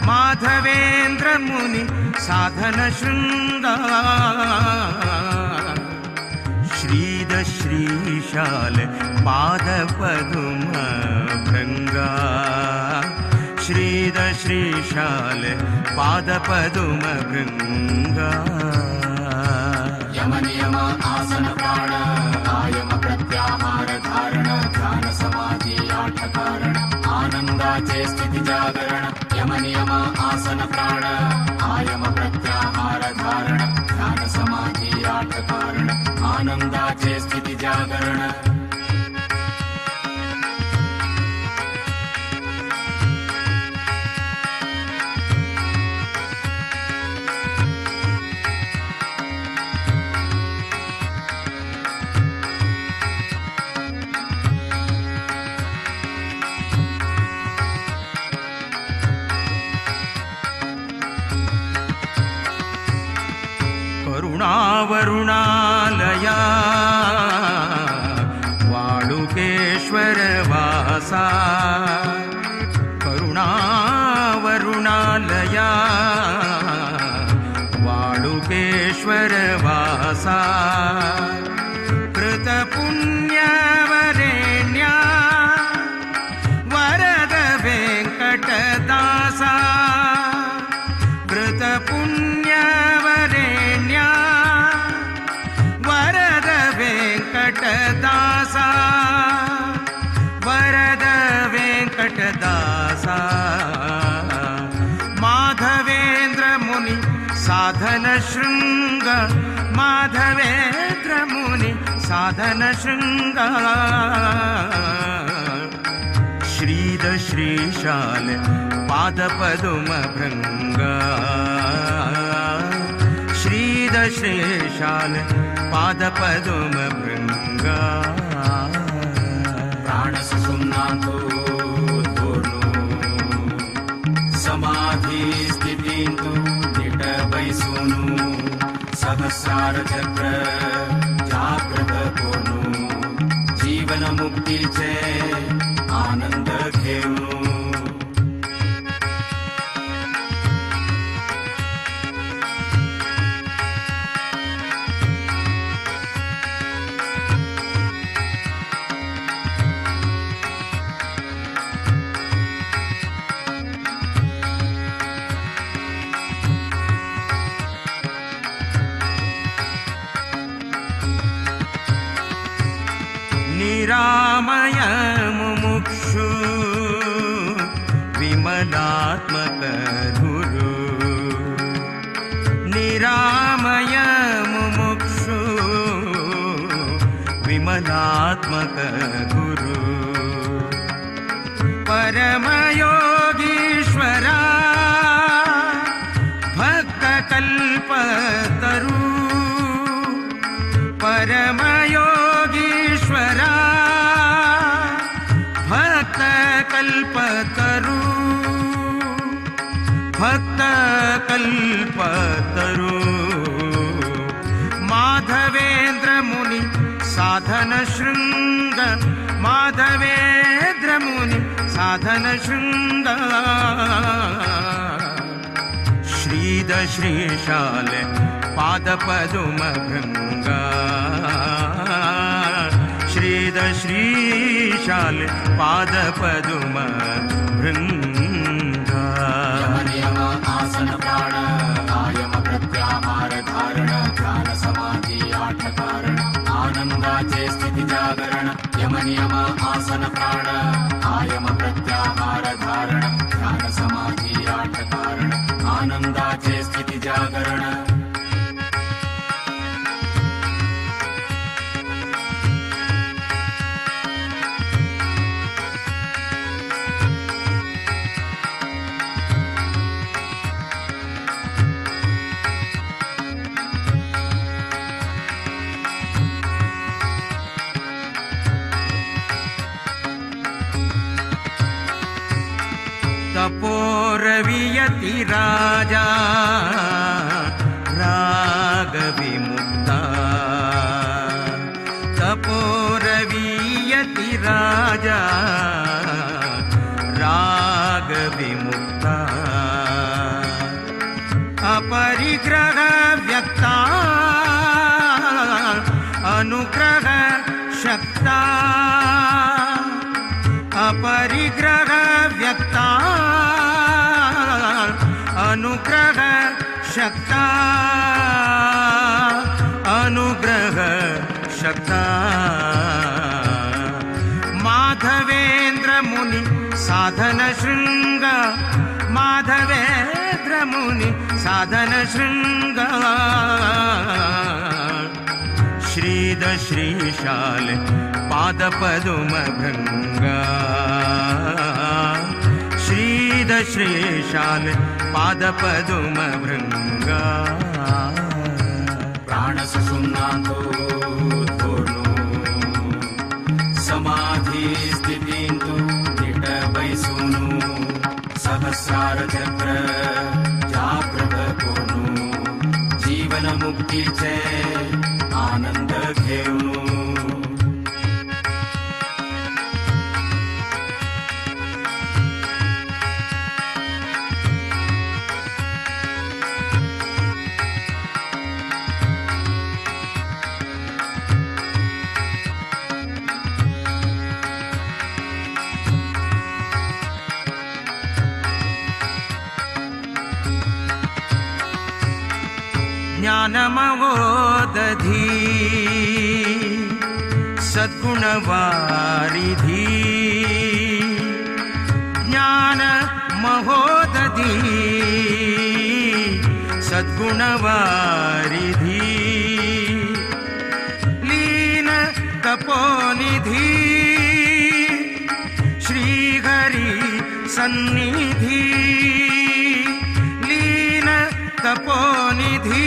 माधवेन्द्र मुनि साधन शृंगार श्रीद श्रीशाल पाद पदुम भृंगा श्रीद श्रीशाल पाद पदुम भृंगा यम नियम आसन प्राण आयम प्रत्याहार धारण ध्यान समाधि आठ कारण आनंदाचे स्थिति जागरण यम नियम आसन प्राण आयम प्रत्याहार धारण ध्यान समाधि आठ कारण आनंदाचे स्थिति जागरण करुणावरुणालया वाळुकेश्वर वासा करुणावरुणालया वाळुकेश्वर वासा कृतपुण्यवरेण्या वरद वेंकटदासा कृतपुण्यवरेण्या वरद वेंकटदासा वरद वेंकटदासा माधवेन्द्र मुनि साधन शृंग माधवेन्द्र मुनि साधन शृंग श्रीद श्रीशाल पाद पदुम भृंगा श्रीद श्रीशाल पाद पदुम भृंगा प्राण सुसुम्नातो धोर्नु समाधि स्थितिंतु निट बैसुनु सहस्रार चक्र जागृत कोनु जीवन मुक्तीचे आनंद घेऊनु निरामय मुमुक्षु विमलात्मक गुरु निरामय मुमुक्षु विमलात्मक गुरु परमयोगीश्वरा भक्त कल्पतरु परमयोगीश्वरा भक्त कल्पतरु भक्त कल्पतरु माधवेन्द्र मुनि साधन शृंग माधवेन्द्र मुनि साधन शृंग श्रीद श्रीशाल पाद पदुम भृंगा श्रीद श्रीशाल पाद पदुम भृंगा नियम आसन प्राण आयम प्रत्याहार धारण ध्यान समाधि आठ कारण आनंदाचे स्थिति जागरण यम नियम आसन प्राण आयम प्रत्याहार धारण ध्यान समाधि आठ कारण आनंदाचे स्थिति जागरण तपोरवियति राजा राग विमुक्ता तपोरवियति राजा राग विमुक्ता अपरिग्रह व्यक्ता अनुग्रह शक्ता अपरिग्रह व्यक्ता अनुग्रह शक्ता अनुग्रह शक्ता माधवेन्द्र मुनि साधन शृंग माधवेन्द्र मुनि साधन शृंग श्रीद श्रीशाल पाद पदुम भृंग श्रीद श्रीशाल पाद पदुम भृंग प्राण सुषुम्नातो समाधि स्थितिंतु निटबैसूनु सहस्रार चक्र जागृत कोनु जीवन मुक्ति चे आनंद घेऊनु ज्ञानमवोदधी सद्गुणवारिधी ज्ञानमहोदधी सद्गुणवारिधी लीन तपोनिधि श्रीहरि सन्निधि लीन तपोनिधि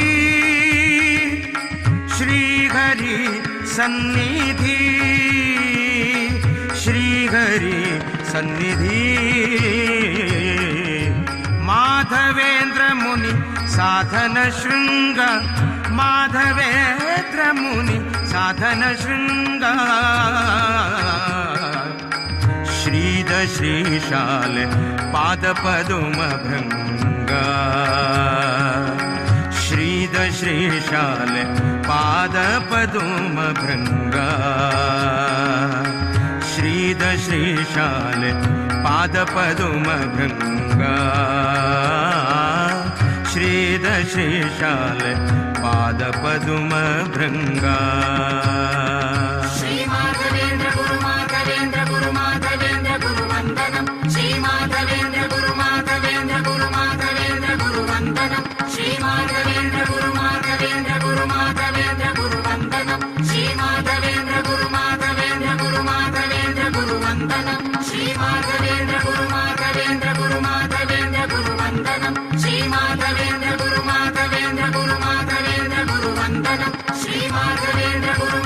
श्रीहरि सन्निधि श्रीहरि सन्निधि माधवेन्द्र मुनि साधन शृंग माधवेन्द्र मुनि साधन शृंग श्रीद श्रीशाल पाद पदुम भृंग श्रीद श्रीशाल पाद पदुम भृंग श्रीद श्रीशाल पाद पदुम भृंग श्रीद श्रीशाल पाद पदुम भृंग श्री माधवेन्द्र गुरु माधवेन्द्र गुरु माधवेन्द्र गुरु वंदनम श्री माधवेन्द्र गुरु माधवेन्द्र गुरु माधवेन्द्र गुरु वंदनम श्री माधवेन्द्र गुरु माधवेन्द्र गुरु माधवेन्द्र गुरु वंदनम श्री माधवेन्द्र गुरु माधवेन्द्र गुरु माधवेन्द्र गुरु वंदनम श्री माधवेन्द्र गुरु माधवेन्द्र गुरु माधवेन्द्र गुरु वंदनम श्री माधवेन्द्र गुरु माधवेन्द्र गुरु माधवेन्द्र गुरु वंदनम श्री माधवेन्द्र गुरु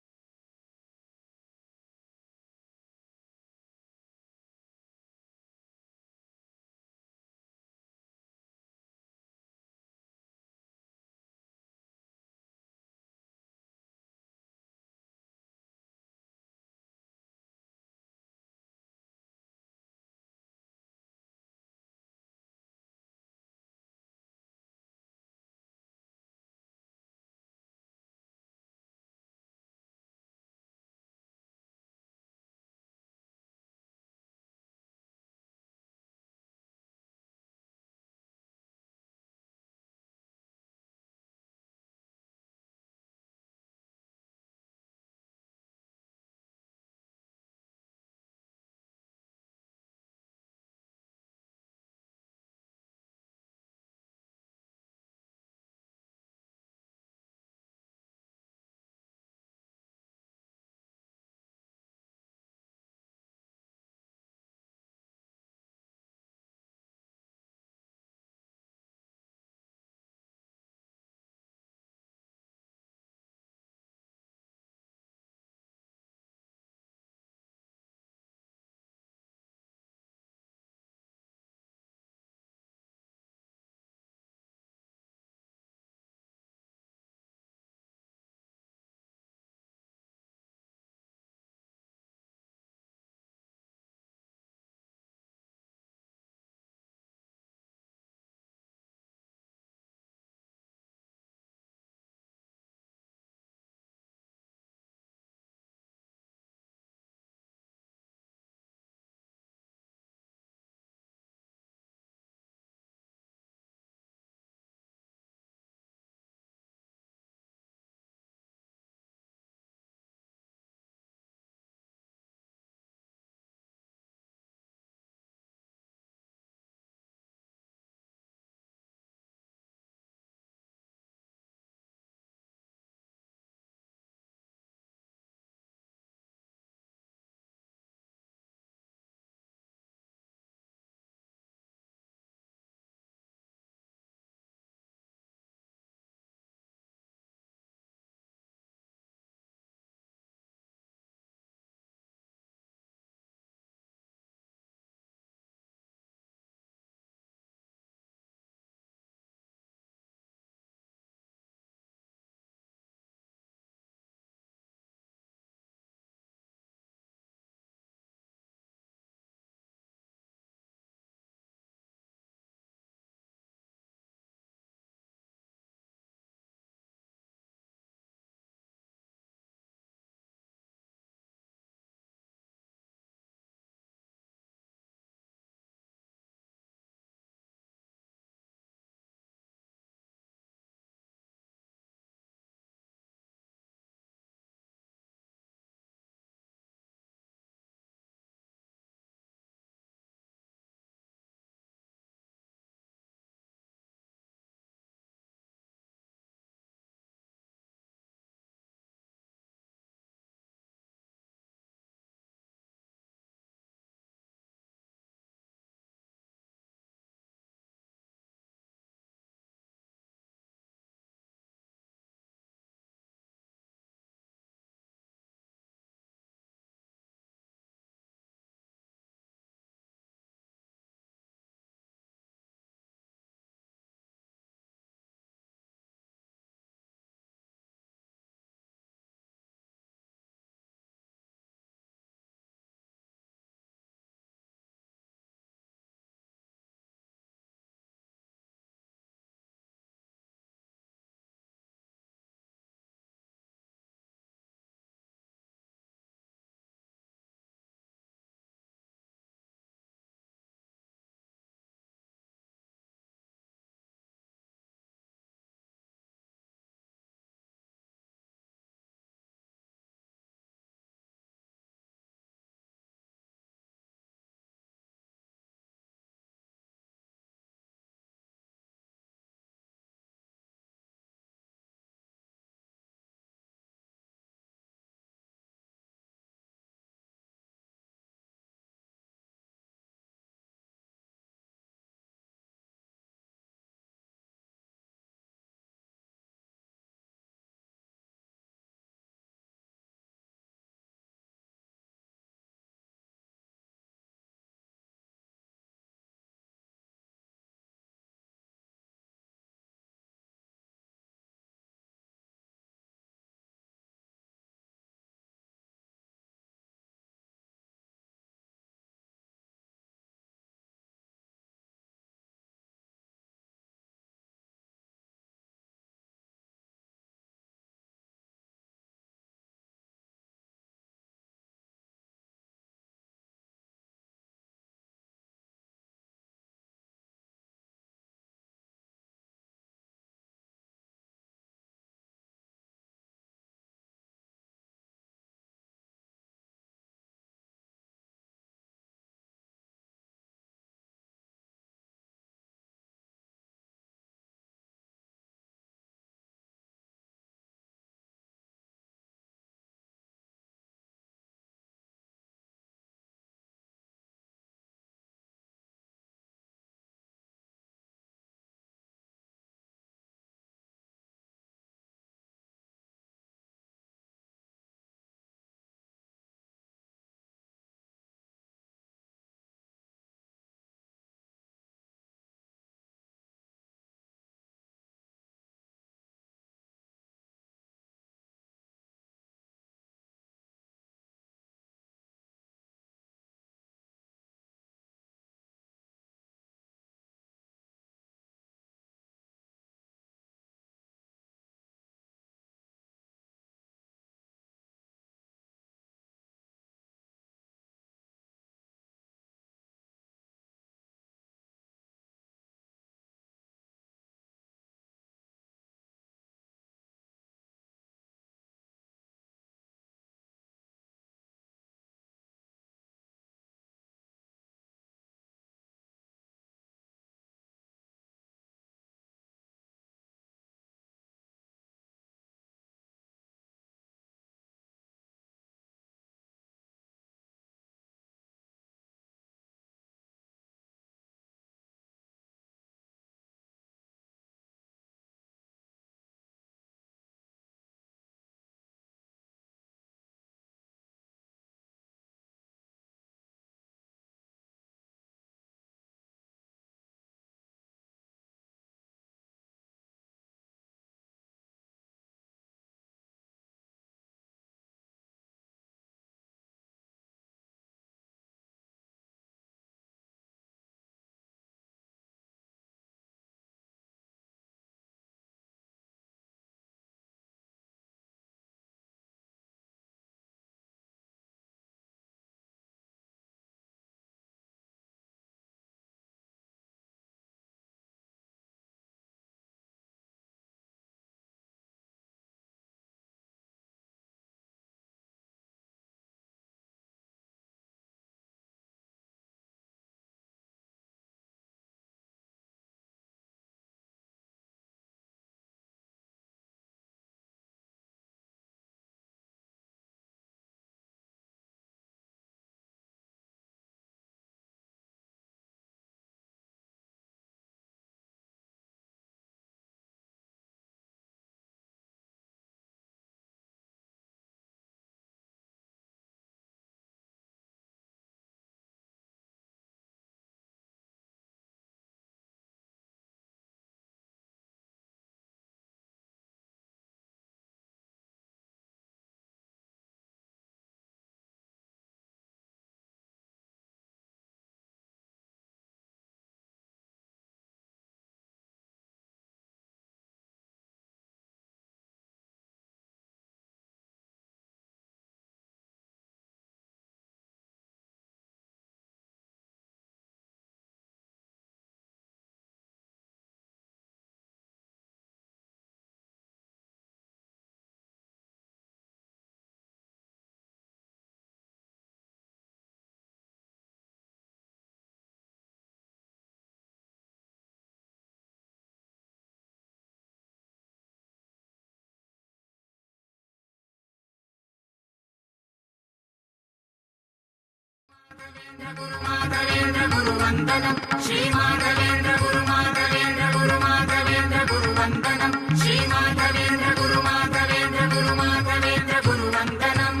माधवेन्द्र गुरुवन्दनं श्रीमाधवेन्द्र गुरुमाधवेन्द्र गुरुमाधवेन्द्र गुरुवन्दनं श्रीमाधवेन्द्र गुरुमाधवेन्द्र गुरुमाधवेन्द्र गुरुवन्दनम्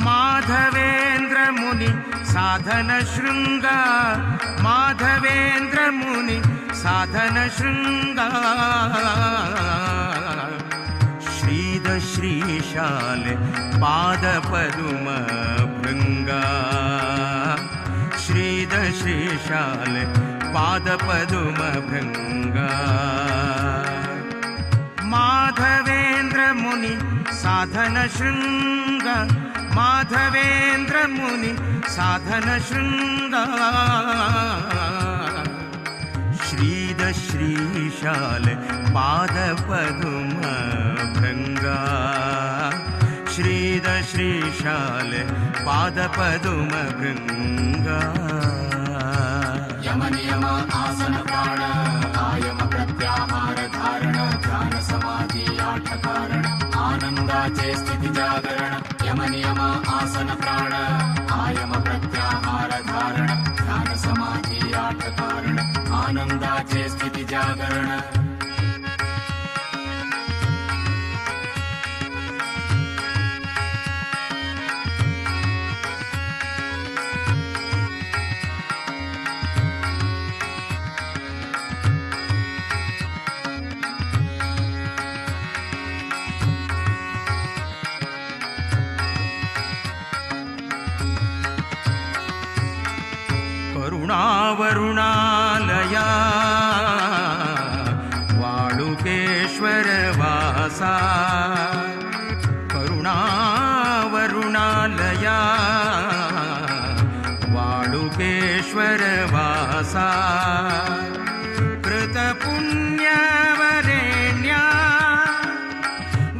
माधवेन्द्र मुनि साधन शृंग माधवेन्द्र मुनि साधन शृंग श्रीद श्रीशाल पाद पद्म भृंगा श्रीद श्रीशाल पाद पद्म भृंगा माधवेन्द्र मुनि साधन शृंग माधवेन्द्र मुनि साधन शृंग श्रीद श्रीशाल पाद पद्म भृंगा श्रीद श्रीशाल पाद पद्म भृंगा यम नियम आसन प्राण आयम प्रत्याहार धारण ध्यान समाधि आठ कारण आनंदाचे स्थिति जागरण यम नियम आसन प्राण आयम प्रत्याहार धारण ध्यान समाधि आठ कारण आनंदाचे स्थिति जागरण करुणावरुणालया वाळुकेश्वर वासा करुणावरुणालया वाळुकेश्वर वासा कृतपुण्यवरेण्या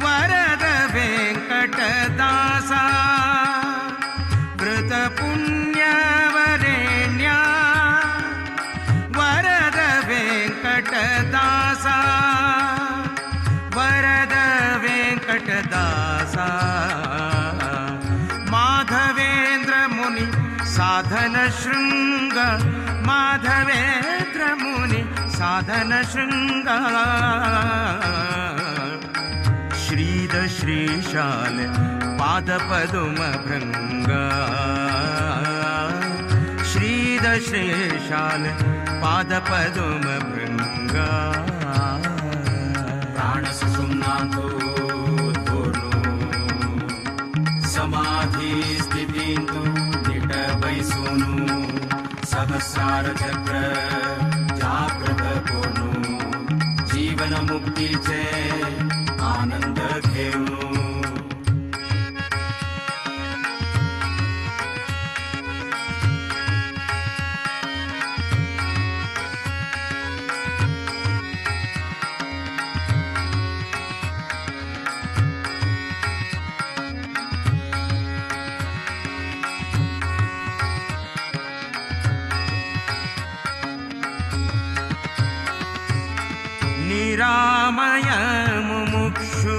वरद वेङ्कटदासा कृतपुण्यवरेण्या वरद वेङ्कटदासा वरद वेङ्कटदासा माधवेन्द्र मुनि साधन शृंग माधवेन्द्र मुनि साधन शृंग श्रीद श्रीशाल पाद पद्म भृंगा श्रीद श्रीशाल पाद पद्म भृंगा प्राण सुषुम्नातो समाधि स्थितिंतु निट बैसोनु सहस्रार चक्र जागृत कोनु जीवन मुक्तीचे आनंद घेऊनु निरामय मुमुक्षु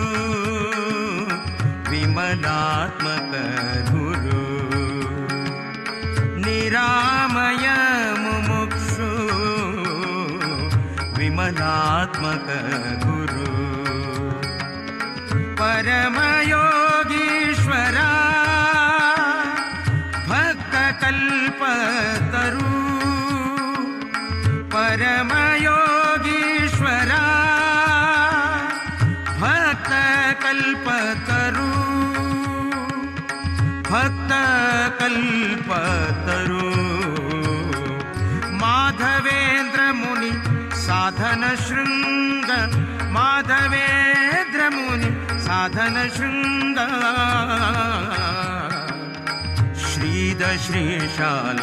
विमलात्मक गुरु निरामय मुमुक्षु विमलात्मक गुरु परमयोगीश्वरा भक्त कल्पतरु परमयोगीश्वरा भक्त कल्पतरु भक्त कल्पतरु माधवेन्द्र मुनि साधन शृंग माधवेन्द्र मुनि साधन शृंग श्रीद श्रीशाल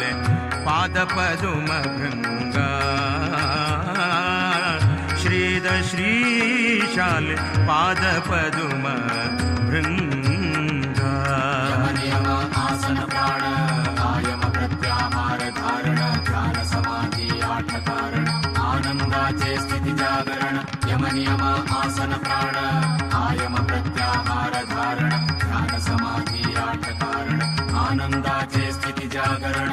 पाद पद्म भृंगा श्रीद श्रीशाल पाद पद्म भृंगा यम नियम आसन प्राण आयम प्रत्याहार धारण ध्यान समाधि आठ कारण आनंदाचे स्थिति जागरण यम नियम आसन प्राण आयम प्रत्याहार धारण ध्यान समाधि आठ कारण आनंदाचे स्थिति जागरण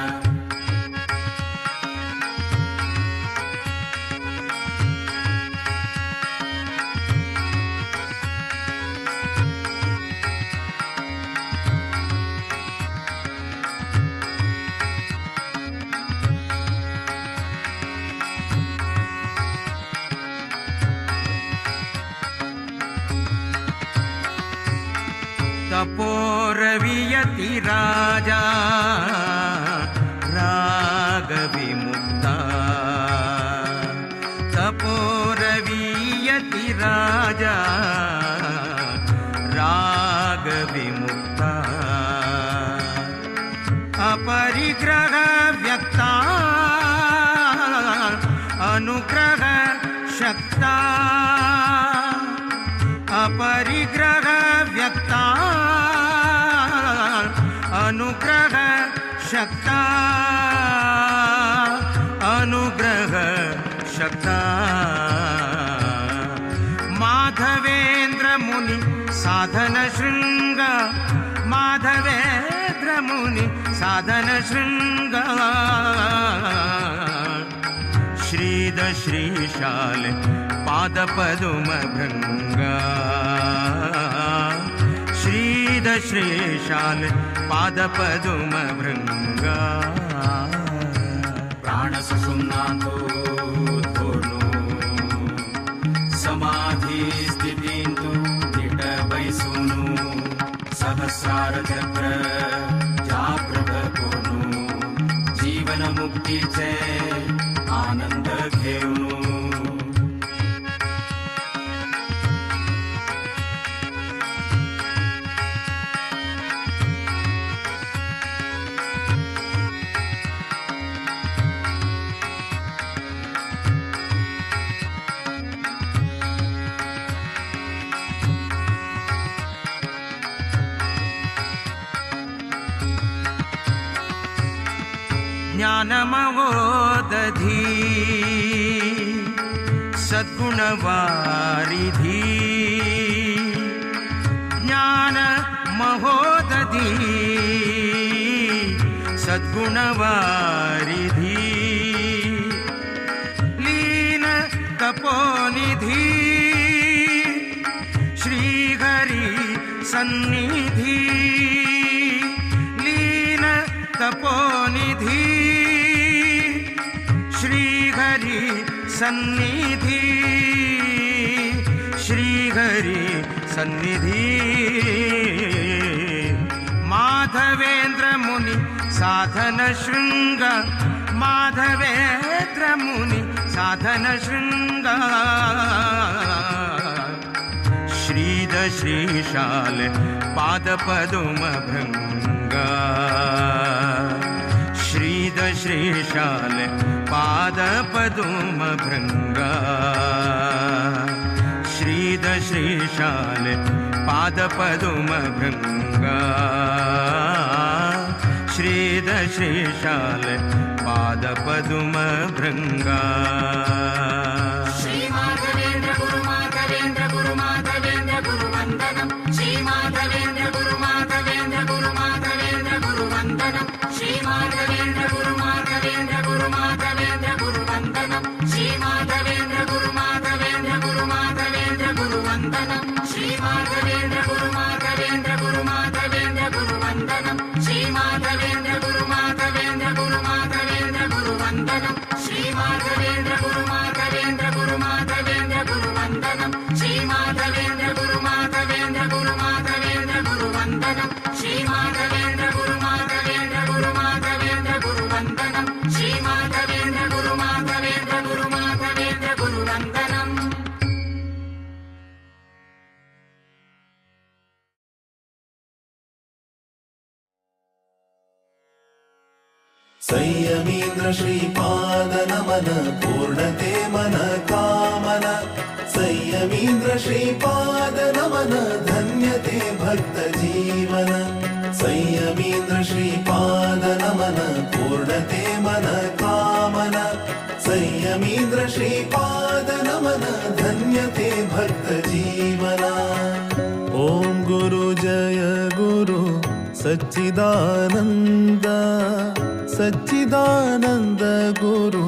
तपोरवियति राजा रागविमुक्ता तपोरवियति राजा रागविमुक्ता अपरिग्रह व्यक्ता अनुग्रह शक्ता अपरिग्रह व्यक्ता अनुग्रह शक्ता अनुग्रह शक्ता माधवेन्द्र मुनि साधन शृंग माधवेन्द्र मुनि साधन शृंग श्रीद श्रीशाल पादपदुम भृंगा श्रीद श्रीशाल पादपदुम भृंगा प्राण सुषुम्नातो समाधि स्थितिंतु दिट बैसुनु सहस्रार चक्र जागृत कोनु जीवन मुक्ति चे आनंद घेऊनु ज्ञानमवोदधी सद्गुणवारिधी ज्ञानमहोदधी सद्गुणवारिधी लीन तपोनिधि श्रीहरि सन्निधि लीन तपोनिधि श्रीहरि सन्निधि श्रीहरि सन्निधि माधवेन्द्र मुनि साधन शृंग माधवेन्द्र मुनि साधन शृंग श्रीद श्रीशाल पादपदुम भृंगा श्रीद श्रीशाल पादपदुम भृंगा श्रीद श्रीशाल पादपदुम भृंगा श्रीद श्रीशाल पादपदुम भृंगा श्री माधवेन्द्र गुरु माधवेन्द्र गुरु माधवेन्द्र गुरु वंदनम श्री माधवेन्द्र गुरु माधवेन्द्र गुरु माधवेन्द्र गुरु वंदनम श्री माधवेन्द्र गुरु माधवेन्द्र गुरु माधवेन्द्र गुरु वंदनम श्री माधवेन्द्र गुरु माधवेन्द्र गुरु माधवेन्द्र गुरु वंदनम श्री माधवेन्द्र गुरु माधवेन्द्र गुरु माधवेन्द्र गुरु वंदनम श्री माधवेन्द्र गुरु माधवेन्द्र गुरु माधवेन्द्र गुरु वंदनम श्री माधवेन्द्र गुरु माधवेन्द्र गुरु माधवेन्द्र गुरु वंदनम श्री माधवेन्द्र गुरु माधवेन्द्र गुरु माधवेन्द्र गुरु वंदनम श्री माधवेन्द्र गुरु माधवेन्द्र गुरु माधवेन्द्र गुरु वंदनम श्री माधवेन्द्र गुरु माधवेन्द्र गुरु माधवेन्द्र गुरु वंदनम संयमीन्द्र श्रीपाद नमन पूर्णते मन कामन संयमीन्द्र श्रीपाद नमन धन्यते भक्त जीवन संयमीन्द्र श्रीपाद नमन पूर्णते मन कामन संयमीन्द्र श्रीपाद नमन धन्यते भक्त जीवन ओम गुरु जय गुरु सच्चिदानंद सच्चिदानंद गुरु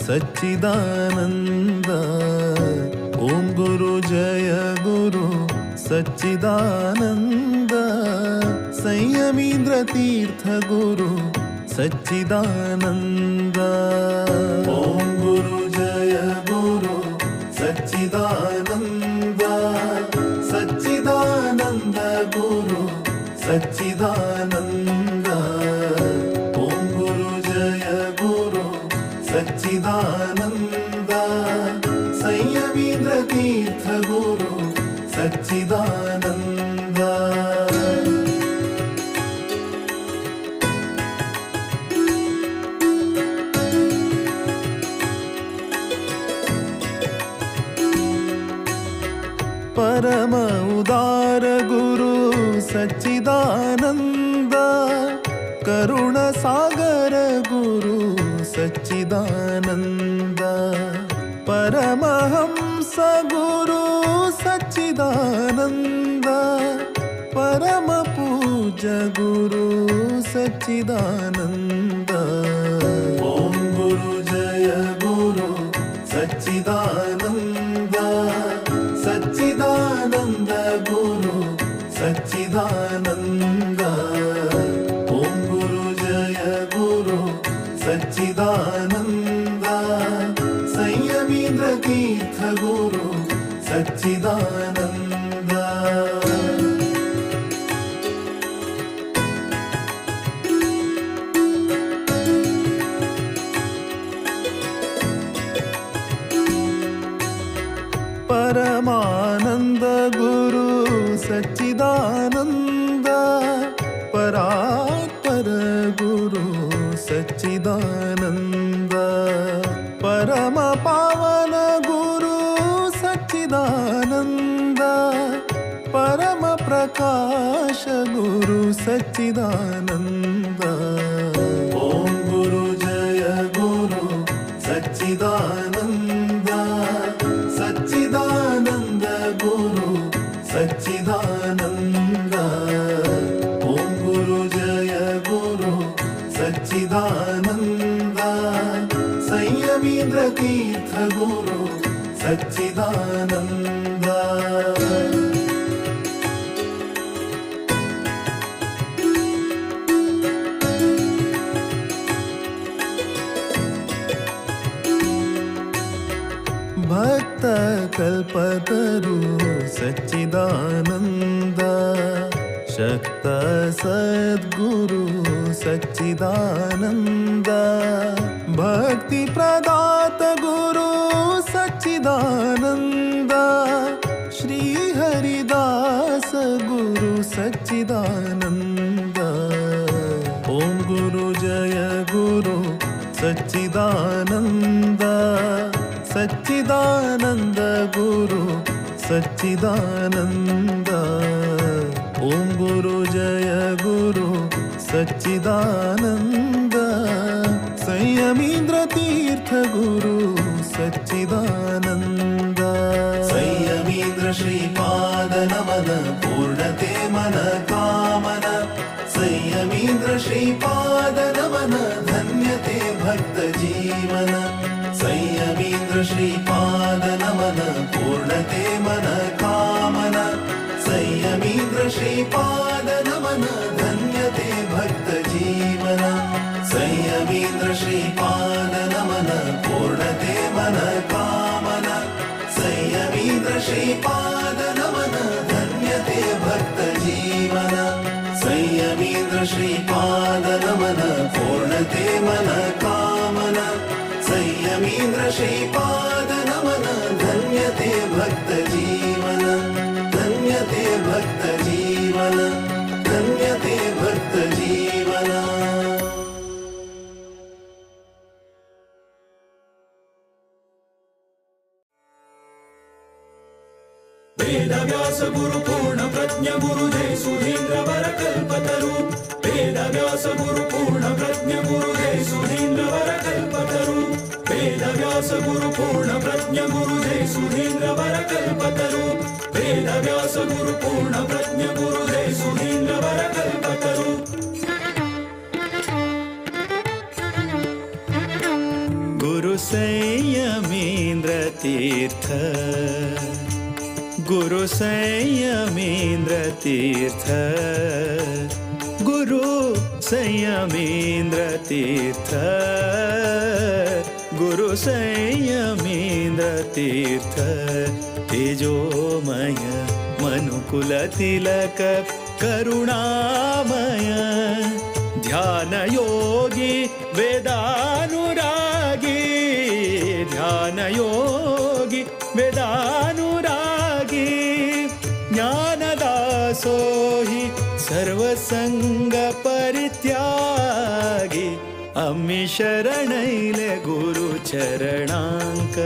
सच्चिदानंद ओम गुरु जय गुरु सच्चिदानंद संयमीन्द्र तीर्थ गुरु सच्चिदानंद ओम गुरु जय गुरु सच्चिदानंद सच्चिदानंद गुरु ಸಂಯಮೀಂದ್ರ ತೀರ್ಥ ಗುರು ಸಚ್ಚಿದಾನಂದ. ಪರಮ ಉದಾರ ಗುರು ಸಚ್ಚಿದಾನಂದ, ಕರುಣ ಸಾಗರ ಗುರು ಸಚ್ಚಿದಾನಂದ, ಪರಮಹಂಸ ಗುರು ಸಚ್ಚಿದಾನಂದ, ಪರಮ ಪೂಜ್ಯ ಗುರು ಸಚ್ಚಿದಾನಂದ. ಓಂ ಗುರು ಜಯ ಗುರು ಸಚ್ಚಿದಾನಂದ, ಸಚ್ಚಿದಾನಂದ ಗುರು ಸಚ್ಚಿದಾನಂದ. ಓಂ ಗುರು ಜಯ ಗುರು ಸಚ್ಚಿದಾನಂದ, ಸಂಯಮೀಂದ್ರ ತೀರ್ಥ ಗುರು ಸಚ್ಚಿದಾನಂದ. ಪರಮಾನಂದ ಗುರು ಸಚ್ಚಿದಾನಂದ, ಪರಾತ್ಪರ ಗುರು ಸಚ್ಚಿದಾನಂದ, ಪರಮ ಪಾವನ ಗುರು ಸಚ್ಚಿದಾನಂದ, ಪರಮ ಪ್ರಕಾಶ ಗುರು ಸಚ್ಚಿದಾನಂದ. ಓಂ ಗುರು ಜಯ ಗುರು ಸಚ್ಚಿದಾನಂದ, ಸಚ್ಚಿದಾನಂದ ಗುರು ಸಚ್ಚಿದಾನಂದ. ಓಂ ಗುರು ಜಯ ಗುರು ಸಚ್ಚಿದಾನಂದ, ಸಂಯಮೀಂದ್ರ ತೀರ್ಥ ಗುರು ಸಚ್ಚಿದಾನಂದ. ಭಕ್ತ ಕಲ್ಪತರು ಸಚ್ಚಿದಾನಂದ, ಶಕ್ತ ಸದ್ಗುರು ಸಚ್ಚಿದಾನಂದ, ಭಕ್ತಿ ಪ್ರದಾತ ಗುರು ಸಚ್ಚಿದಾನಂದ, ಶ್ರೀ ಹರಿದಾಸ ಗುರು ಸಚ್ಚಿದಾನಂದ. ಓಂ ಗುರು ಜಯ ಗುರು ಸಚ್ಚಿದಾನಂದ, ಸಚ್ಚಿದಾನಂದ ಗುರು ಸಚ್ಚಿದಾನಂದ. ಓಂ ಗುರು ಜಯ ಗುರು ಸಚ್ಚಿದಾನಂದ, ಸಂಯಮೀಂದ್ರ ತೀರ್ಥ ಗುರು ಸಚ್ಚಿದಾನಂದ. ಸಂಯಮೀಂದ್ರ ಶ್ರೀಪಾದ ನಮನ ಪೂರ್ಣತೆ ಮನ ಕಾಮನ, ಸಂಯಮೀಂದ್ರ ಶ್ರೀಪಾದ ನಮನ ಧನ್ಯತೆ ಭಕ್ತ ಜೀವನ. ಸಂಯಮೀಂದ್ರ ಶ್ರೀಪಾದ ನಮನ ಪೂರ್ಣತೆ ಮನ ಕಾಮನ, ಸಂಯಮೀಂದ್ರ ಶ್ರೀಪಾದ ನಮನ ಧನ್ಯತೆ ಭಕ್ತ ಜೀವನ. ಸಂಯಮೀಂದ್ರ ಶ್ರೀಪಾದ ನಮನ ಪೂರ್ಣತೆ ಮನ ಕಾಮನ, ಸಂಯಮೀಂದ್ರ ಶ್ರೀಪಾದ ನಮನ ಧನ್ಯತೆ ಭಕ್ತ ಜೀವನ. ಸಂಯಮೀಂದ್ರ ಶ್ರೀಪಾದ ನಮನ ಪೂರ್ಣತೆ ಮನ ಕಾಮನ, ಸಂಯಮೀಂದ್ರ ಶ್ರೀಪಾದ ನಮನ ಧನ್ಯತೆ ಭಕ್ತ ಜೀವನ. ಧನ್ಯತೆ ಭಕ್ತ ಜೀವನ, ಧನ್ಯತೆ ಭಕ್ತ ಜೀವನ. ವೇದವ್ಯಾಸ ಗುರು ಪೂರ್ಣ ಪ್ರಜ್ಞ ಗುರು ಜಯ ಸುಧೀಂದ್ರ ವರ ಕಲ್ಪತರು. ವೇದವ್ಯಾಸ ಗುರು ಪೂರ್ಣ ಪ್ರಜ್ಞ ಗುರು ಜಯ ಸುಧೀಂದ್ರ ವರ ಕಲ್ಪತರು. ವೇದವ್ಯಾಸ ಗುರು ಪೂರ್ಣ ಪ್ರಜ್ಞ ಗುರು ಜಯ ಸುಧೀಂದ್ರ ವರ ಕಲ್ಪತರು. ವೇದವ್ಯಾಸ ಗುರು ಪೂರ್ಣ ಪ್ರಜ್ಞ ಗುರು ಜಯ ಸುಧೀಂದ್ರ ವರ ಕಲ್ಪತರು. ಗುರು ಸಂಯಮೀಂದ್ರ ತೀರ್ಥ, ಗುರು ಸಂಯಮೀಂದ್ರ ತೀರ್ಥ, ಗುರು ಸಂಯಮೀಂದ್ರ ತೀರ್ಥ, ಗುರು ಸಂಯಮೀಂದ್ರ ತೀರ್ಥ. ತೇಜೋಮಯ ಮನುಕುಲ ತಿಲಕ ಕರುಣಾಮಯ, ಧ್ಯಾನ ಯೋಗಿ ವೇದಾನುರಾಗಿ, ಧ್ಯಾನ ಜ್ಞಾನಯೋಗಿ ವೇದಾನುರಾಗಿ ಜ್ಞಾನದಾಸೋಹಿ ಸರ್ವಸಂಗ ಪರಿತ್ಯಾಗಿ ಅಮ್ಮಿ ಶರಣೈಲೆ ಗುರು ಚರಣಾಂಕ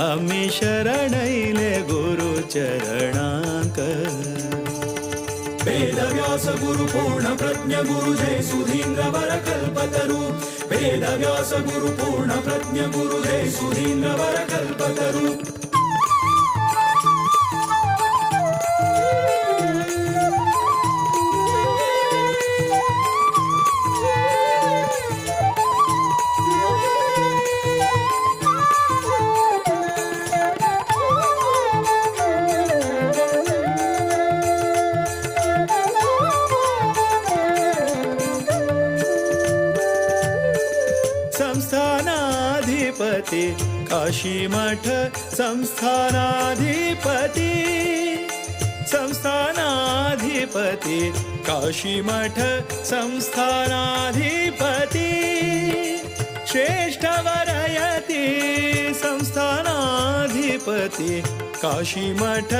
ಅಮ್ಮಿ ಶರಣೈಲೆ ಗುರು ಚರಣಾಂಕ ವೇದವ್ಯಾಸ ಗುರು ಪೂರ್ಣ ಪ್ರಜ್ಞ ಗುರು ಜಯ ಸುಧೀಂದ್ರ ವರ ಕಲ್ಪತರು ವೇದವ್ಯಾಸ ಗುರು ಪೂರ್ಣ ಪ್ರಜ್ಞ ಗುರು ಜಯ ಸುಧೀಂದ್ರ ವರ ಕಲ್ಪತರು संस्थानाधिपति काशी मठ संस्थानाधिपति संस्थानाधिपति काशी मठ संस्थानाधिपति श्रेष्ठ वरयति संस्थानाधिपति काशी मठ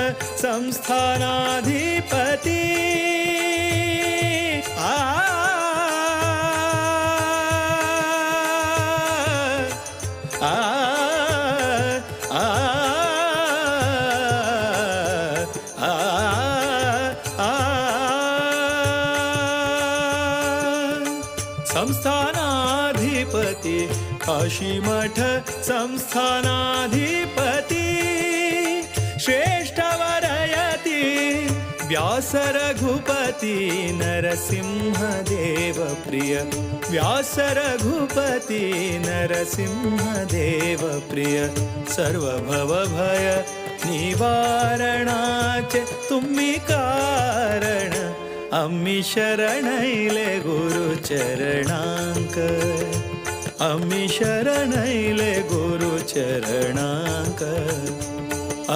संस्थानाधिपति संस्थानाधिपति काशी मठ संस्थानाधिपति श्रेष्ठ वरयति व्यास रघुपति नरसिंह देव प्रिय व्यास रघुपति नरसिंह देव प्रिय सर्वभव भय निवारणाचे तुम्ही कारण अम्मी शरणैले गुरु चरणांक अम्मी शरणैले गुरु चरणांक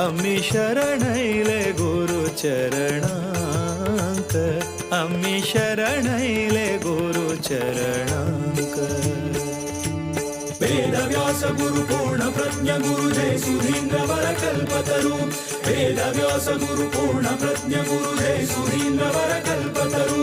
अम्मी शरणैले गुरु चरणांक अम्मी शरणैले गुरु चरणांक ವೇದವ್ಯಾಸ ಗುರು ಪೂರ್ಣ ಪ್ರಜ್ಞ ಗುರು ಜಯ ಸುಧೀಂದ್ರ ವರ ಕಲ್ಪತರು ವೇದವ್ಯಾಸ ಗುರು ಪೂರ್ಣ ಪ್ರಜ್ಞ ಗುರು ಜಯ ಸುಧೀಂದ್ರ ವರ ಕಲ್ಪತರು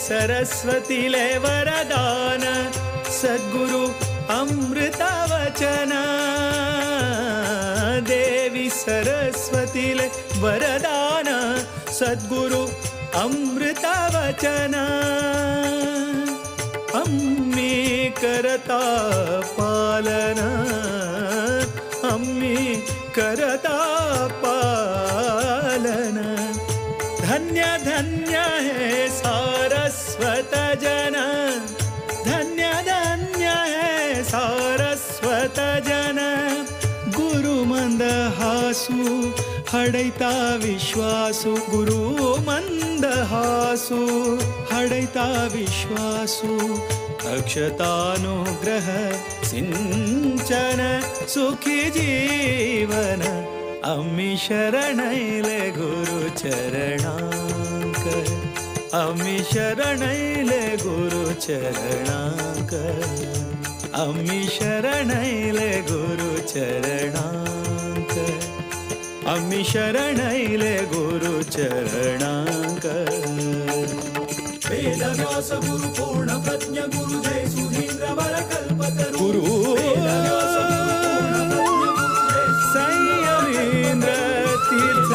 सरस्वती ले वरदान सद्गुरु अमृत वचन देवी सरस्वती ले वरदान सद्गुरु अमृत वचन अम्मी करता पालन अम्मी करता पालन धन्य धन्य है सारस्वत जन धन्य धन्य है सारस्वत जन गुरु मंदहासु हडैता विश्वासु गुरु मंदहासु हडैता विश्वासु अक्षतानुग्रह सिंचन सुखी जीवन अम्मी शरणैले गुरु चरणांक अम्मी शरणैले गुरु चरणांक अम्मी शरणैले गुरु चरणांक अम्मी शरणैले गुरु चरणांक ವೇದವ್ಯಾಸ ಗುರು ಪೂರ್ಣ ಪ್ರಜ್ಞ ಗುರು ಜಯ ಸುಧೀಂದ್ರ ವರ ಕಲ್ಪತರು गुरु संयमेन्द्र तीर्थ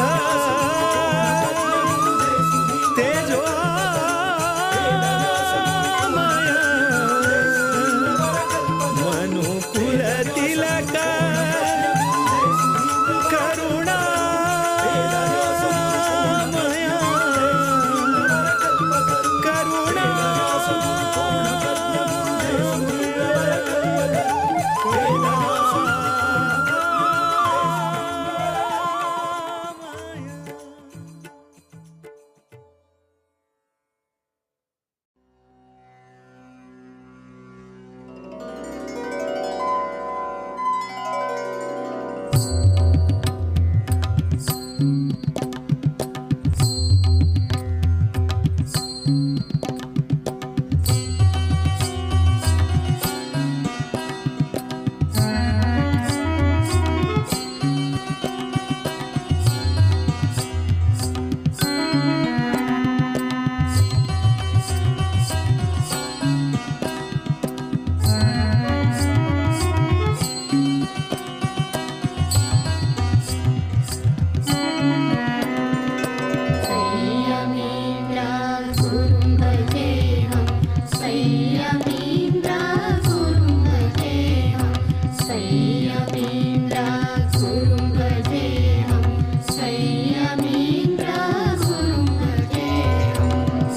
मनुकुल तिलक करुणा करुणा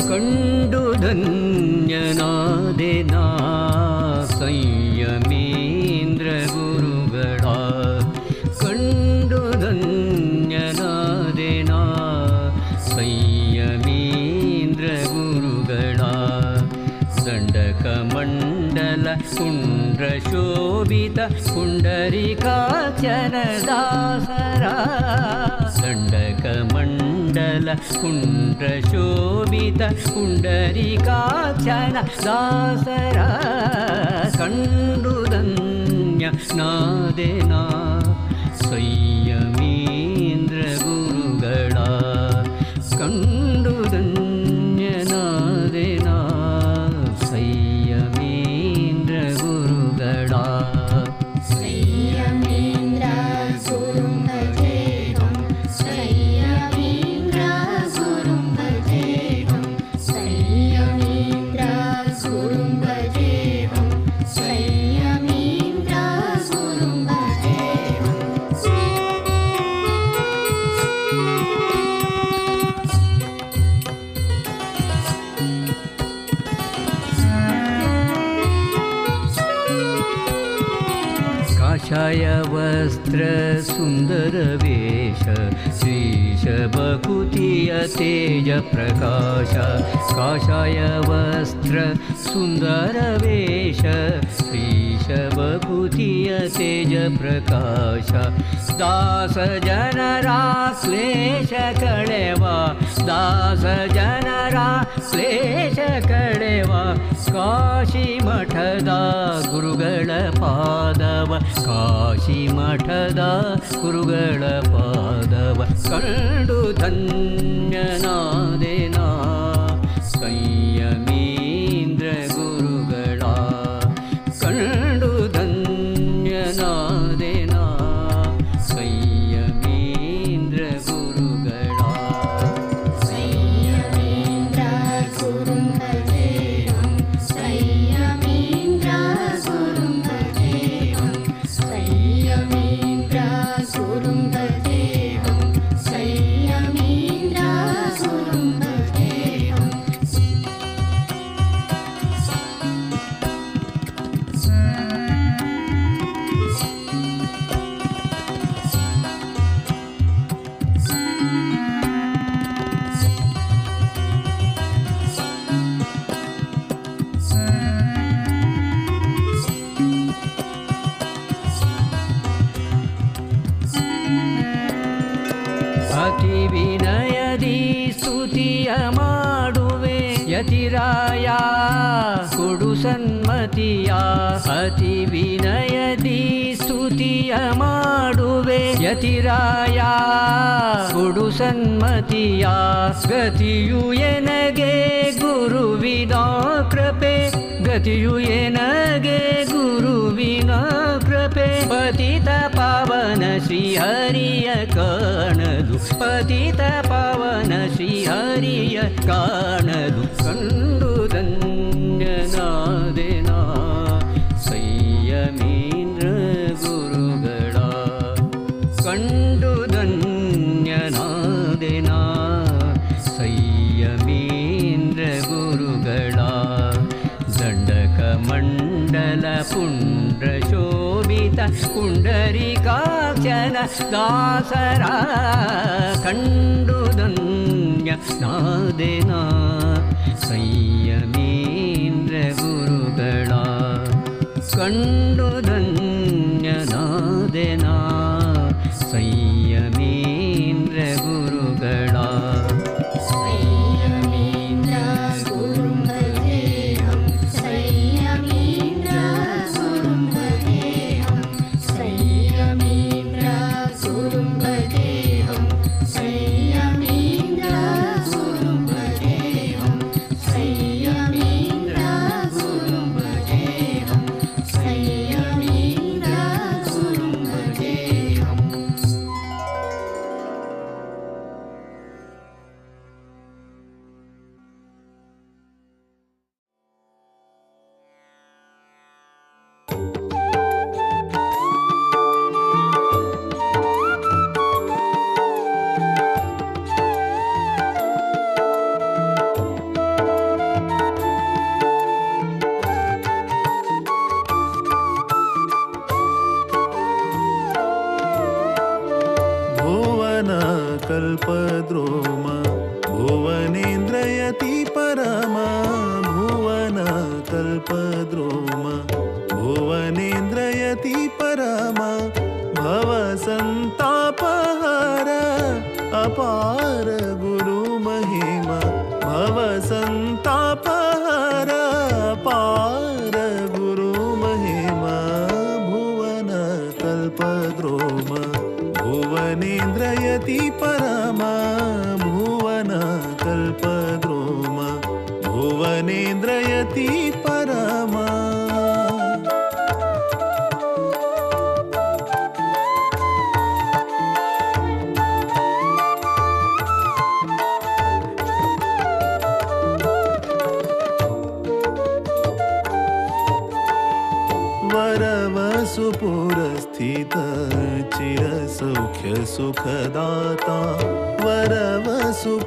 ಕಂಡು ಧನ್ಯನಾದೆನಾ ಸಂಯಮೇಂದ್ರ ಗುರುಗಳ ಕಂಡು ಧನ್ಯನಾದೆನಾ ಸಂಯಮೇಂದ್ರ ಗುರುಗಳ ದಂಡಕ ಮಂಡಲ ಕುಂಡ್ರ ಶೋಭಿತ ಪುಂಡರೀಕಾಚನ ದಾಸರ ದಂಡಕ ಮಂಡಲ ಕುಂಡ್ರ ಶೋಭಿತ ಪುಂಡರೀಕಾಚನ ದಾಸರ ಕಂಡು ಧನ್ಯ ನಾದೆನಾ ಸಂಯಮೇಂದ್ರ ಗುರುಗಳ ಕಂಡು ಧನ್ಯನಾದೆನಾ ಸಂಯಮೇಂದ್ರ ಗುರುಗಳ ಸಂಯಮೇಂದ್ರ ಗುರುಂ ಭಜೇಹಂ ಸಂಯಮೇಂದ್ರ ಗುರುಂ ಭಜೇಹಂ ಸಂಯಮೇಂದ್ರ ಗುರುಂ ಭಜೇಹಂ ಸಂಯಮೇಂದ್ರ ಗುರುಂ ಭಜೇಹಂ ಕಾಷಾಯ ವಸ್ತ್ರ ಸುಂದರ ವೇಷ ಶ್ರೀಶ ಬಕುತಿಯ ತೇಜ ಪ್ರಕಾಶ ಕಾಷಾಯ ವಸ್ತ್ರ ಸುಂದರ ವೇಷ ಶ್ರೀಶ ಬಕುತಿಯ ತೇಜ ಪ್ರಕಾಶ ದಾಸ ಜನರ ಕ್ಲೇಶ ಕಳೆವ ದಾಸ ಜನರ ಕ್ಲೇಶ ಕಳೆವ ಕಾಶಿ ಮಠದ ಗುರುಗಳ ಪಾದವ ಕಾಶಿ ಮಠದ ಗುರುಗಳ ಪಾದವ ಕಂಡು ಧನ್ಯನಾದೆನಾ ಸಂಯಮೇಂದ್ರ ಗುರುಗಳ ಕಂಡು ಧನ್ಯನಾದೆನಾ ಸಂಯಮೇಂದ್ರ ಗುರುಗಳ ಸಂಯಮೇಂದ್ರ ಗುರುಂ ಭಜೇಹಂ ಸಂಯಮೇಂದ್ರ ಗುರುಂ ಭಜೇಹಂ ಸಂಯಮೇಂದ್ರ ಗುರುಂ ಭಜೇಹಂ ಸಂಯಮೇಂದ್ರ ಗುರುಂ ಭಜೇಹಂ ಅತಿ ವಿನಯದಿ ಸ್ತುತಿಯ ಮಾಡುವೆ ಯತಿರಾಯ ಕೊಡು ಸನ್ಮತಿಯ ಅತಿ ವಿನಯದಿ ಸ್ತುತಿಯ ಮಾಡುವೆ ಯತಿರಾಯ ಕೊಡು ಸನ್ಮತಿಯ ಗತಿಯು ಎನಗೆ ಗುರುವಿನ ಕೃಪೆ ಗತಿಯು ಎನಗೆ ಗುರುವಿನ ಕೃಪೆ ಪತಿತ ಪಾವನ ಶ್ರೀಹರಿಯ ಕಾಣಲು ಪತಿತ ಪಾವನ ಶ್ರೀಹರಿಯ ಕಾಣಲು ಕಂಡು ಧನ್ಯನಾದೆನಾ ಸಂಯಮೇಂದ್ರ ಗುರುಗಳ ಕಂಡು ಧನ್ಯನಾದೆನಾ ಸಂಯಮೇಂದ್ರ ಗುರುಗಳ ದಂಡಕ ಮಂಡಲ ಪುಂಡ್ರ ಶೋಭಿತ ಪುಂಡರೀಕಾಚನ ದಾಸರ ಕಂಡು ಧನ್ಯನಾದೆನಾ ಸಂಯಮೇಂದ್ರ ಗುರುಗಳ ಕಂಡು ಧನ್ಯನಾದೆನಾ कल्पद्रोम भुवनेन्द्रयति परमा भुवन कल्पद्रोम भुवनेन्द्रयति परमा भवसन्तापहर अपार गुरु महिमा भवसन्तापहर अपार गुरु महिमा भुवन कल्पद्रोम भुवनेन्द्रयति परमा भुवन कल्पद्रोम भुवनेन्द्रयति परमा वरवसुपुरस्थित चिरसौख्य सुखदाता वरवसुपुरस्थित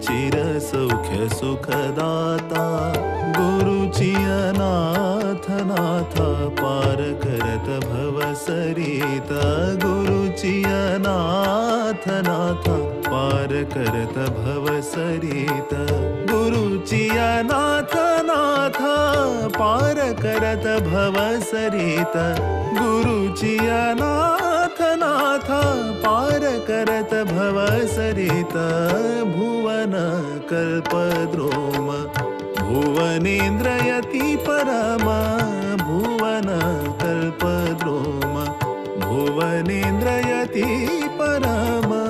चिरसौख्य सुखदाता गुरुचियनाथ नाथ पार करत भवसरिता गुरुचियनाथ नाथ पार करत भवसरिता गुरुचियनाथ नाथ पार करत भवसरिता गुरुचियनाथ नाथ पार करत भवसरिता भुवन कल्पद्रोम भुवनेन्द्रयति परमा भुवन कल्पद्रोम भुवनेन्द्रयति परमा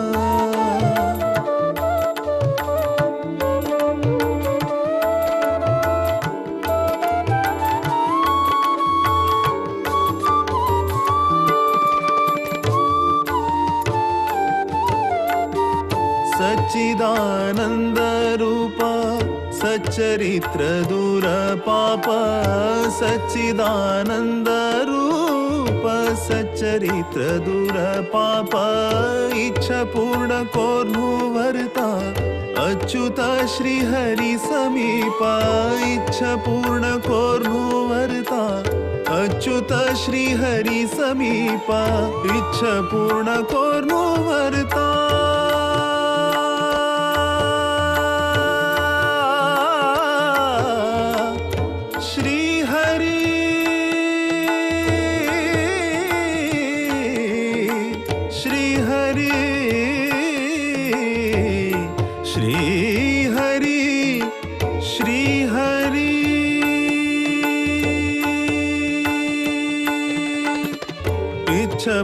सच्चिदानंद रूप सच्चरित्र दूर पाप सच्चिदानंद रूप सच्चरित्र दूर पाप इच्छा पूर्ण कोर्नुवर्ता अच्युत श्री हरि समीप इच्छा पूर्ण कोर्नुवर्ता अच्युत श्री हरि समीप इच्छा पूर्ण कोर्नुवर्ता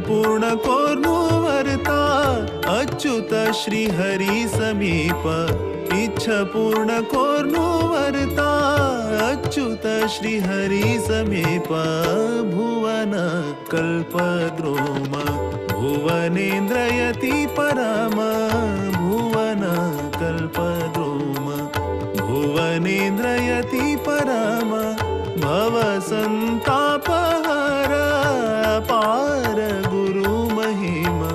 पूर्ण कोर्नुवर्ता अच्युत श्री हरि समीप इच्छा पूर्ण कोर्नुवर्ता अच्युत श्री हरि समीप भुवन कल्पद्रोम भुवनेन्द्रयति परमा भुवन कल्पद्रोम भुवनेन्द्रयति परमा भवसन्तापहर अपार गुरु महिमा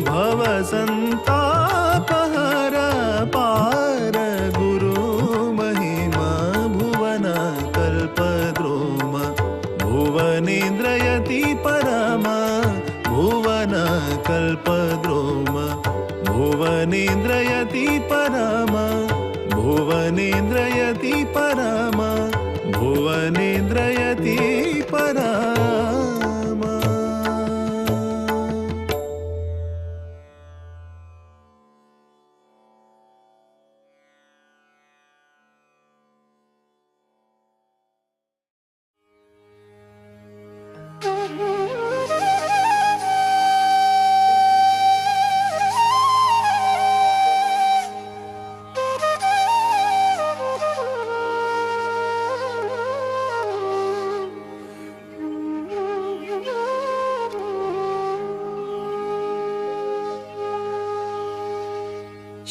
भवसन्तापहर अपार गुरु महिमा भुवन कल्पद्रोम भुवनेन्द्रयति परमा भुवन कल्पद्रोम भुवनेन्द्रयति परमा भुवनेन्द्रयति परमा भुवनेन्द्रयति परमा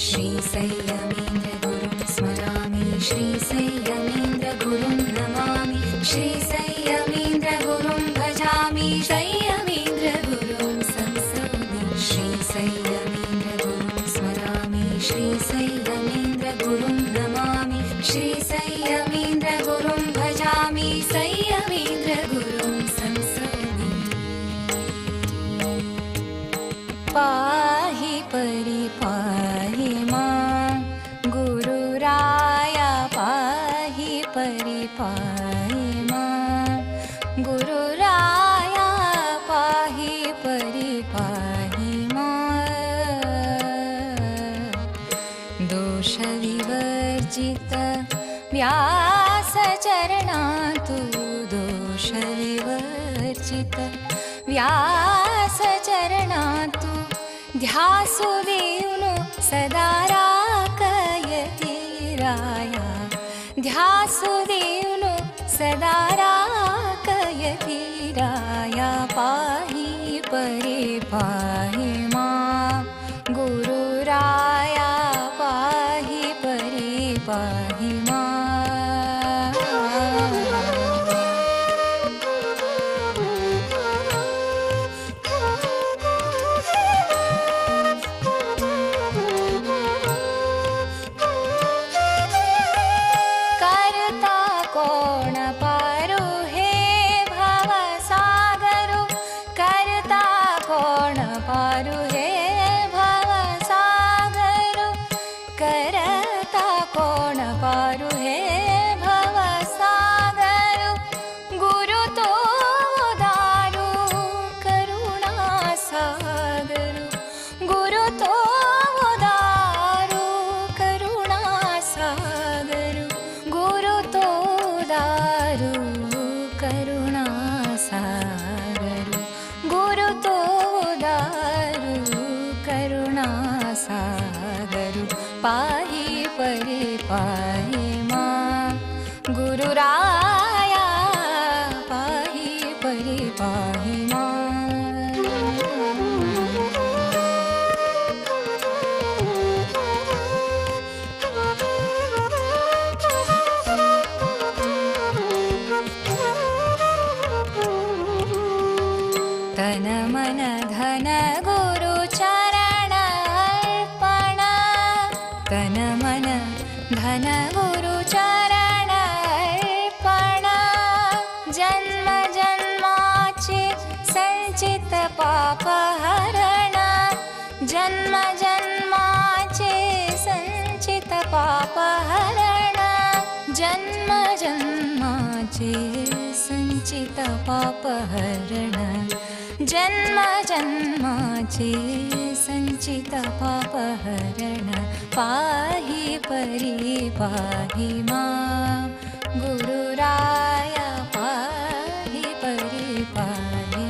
श्रीसंयमेन्द्रगुरुं स्मरामि श्रीसंयमेन्द्रगुरुं नमामि श्रीसंयमेन्द्रगुरुं भजामि संयमेन्द्रगुरुं संसौमि श्रीसंयमेन्द्रगुरुं स्मरामि श्रीसंयमेन्द्रगुरुं नमामि श्रीसंयमेन्द्रगुरुं भजामि संयमेन्द्रगुरुं संसौमि पाहि विवर्जित व्यास चरणातु ध्यासुदेवनु सदा राकयति राया ध्यासुदेवनु सदा राकयति राया पाहि परे पाहि मां गुरुराया पाहि परे पाहि मां पाहि परे पाहि मां गुरुराया पाहि परे पाहि तन मन धन गुरु चरण अर्पण तन मन धन गुरु चरण अर्पण जन्म जन्माचे संचित पाप हरण जन्म जन्माचे संचित पाप हरण जन्म जन्माचे संचित पाप हरण जन्म जन्माचे संचित पाप हरण पाहि परि पाहि मां गुरुराया पाहि परि पाहि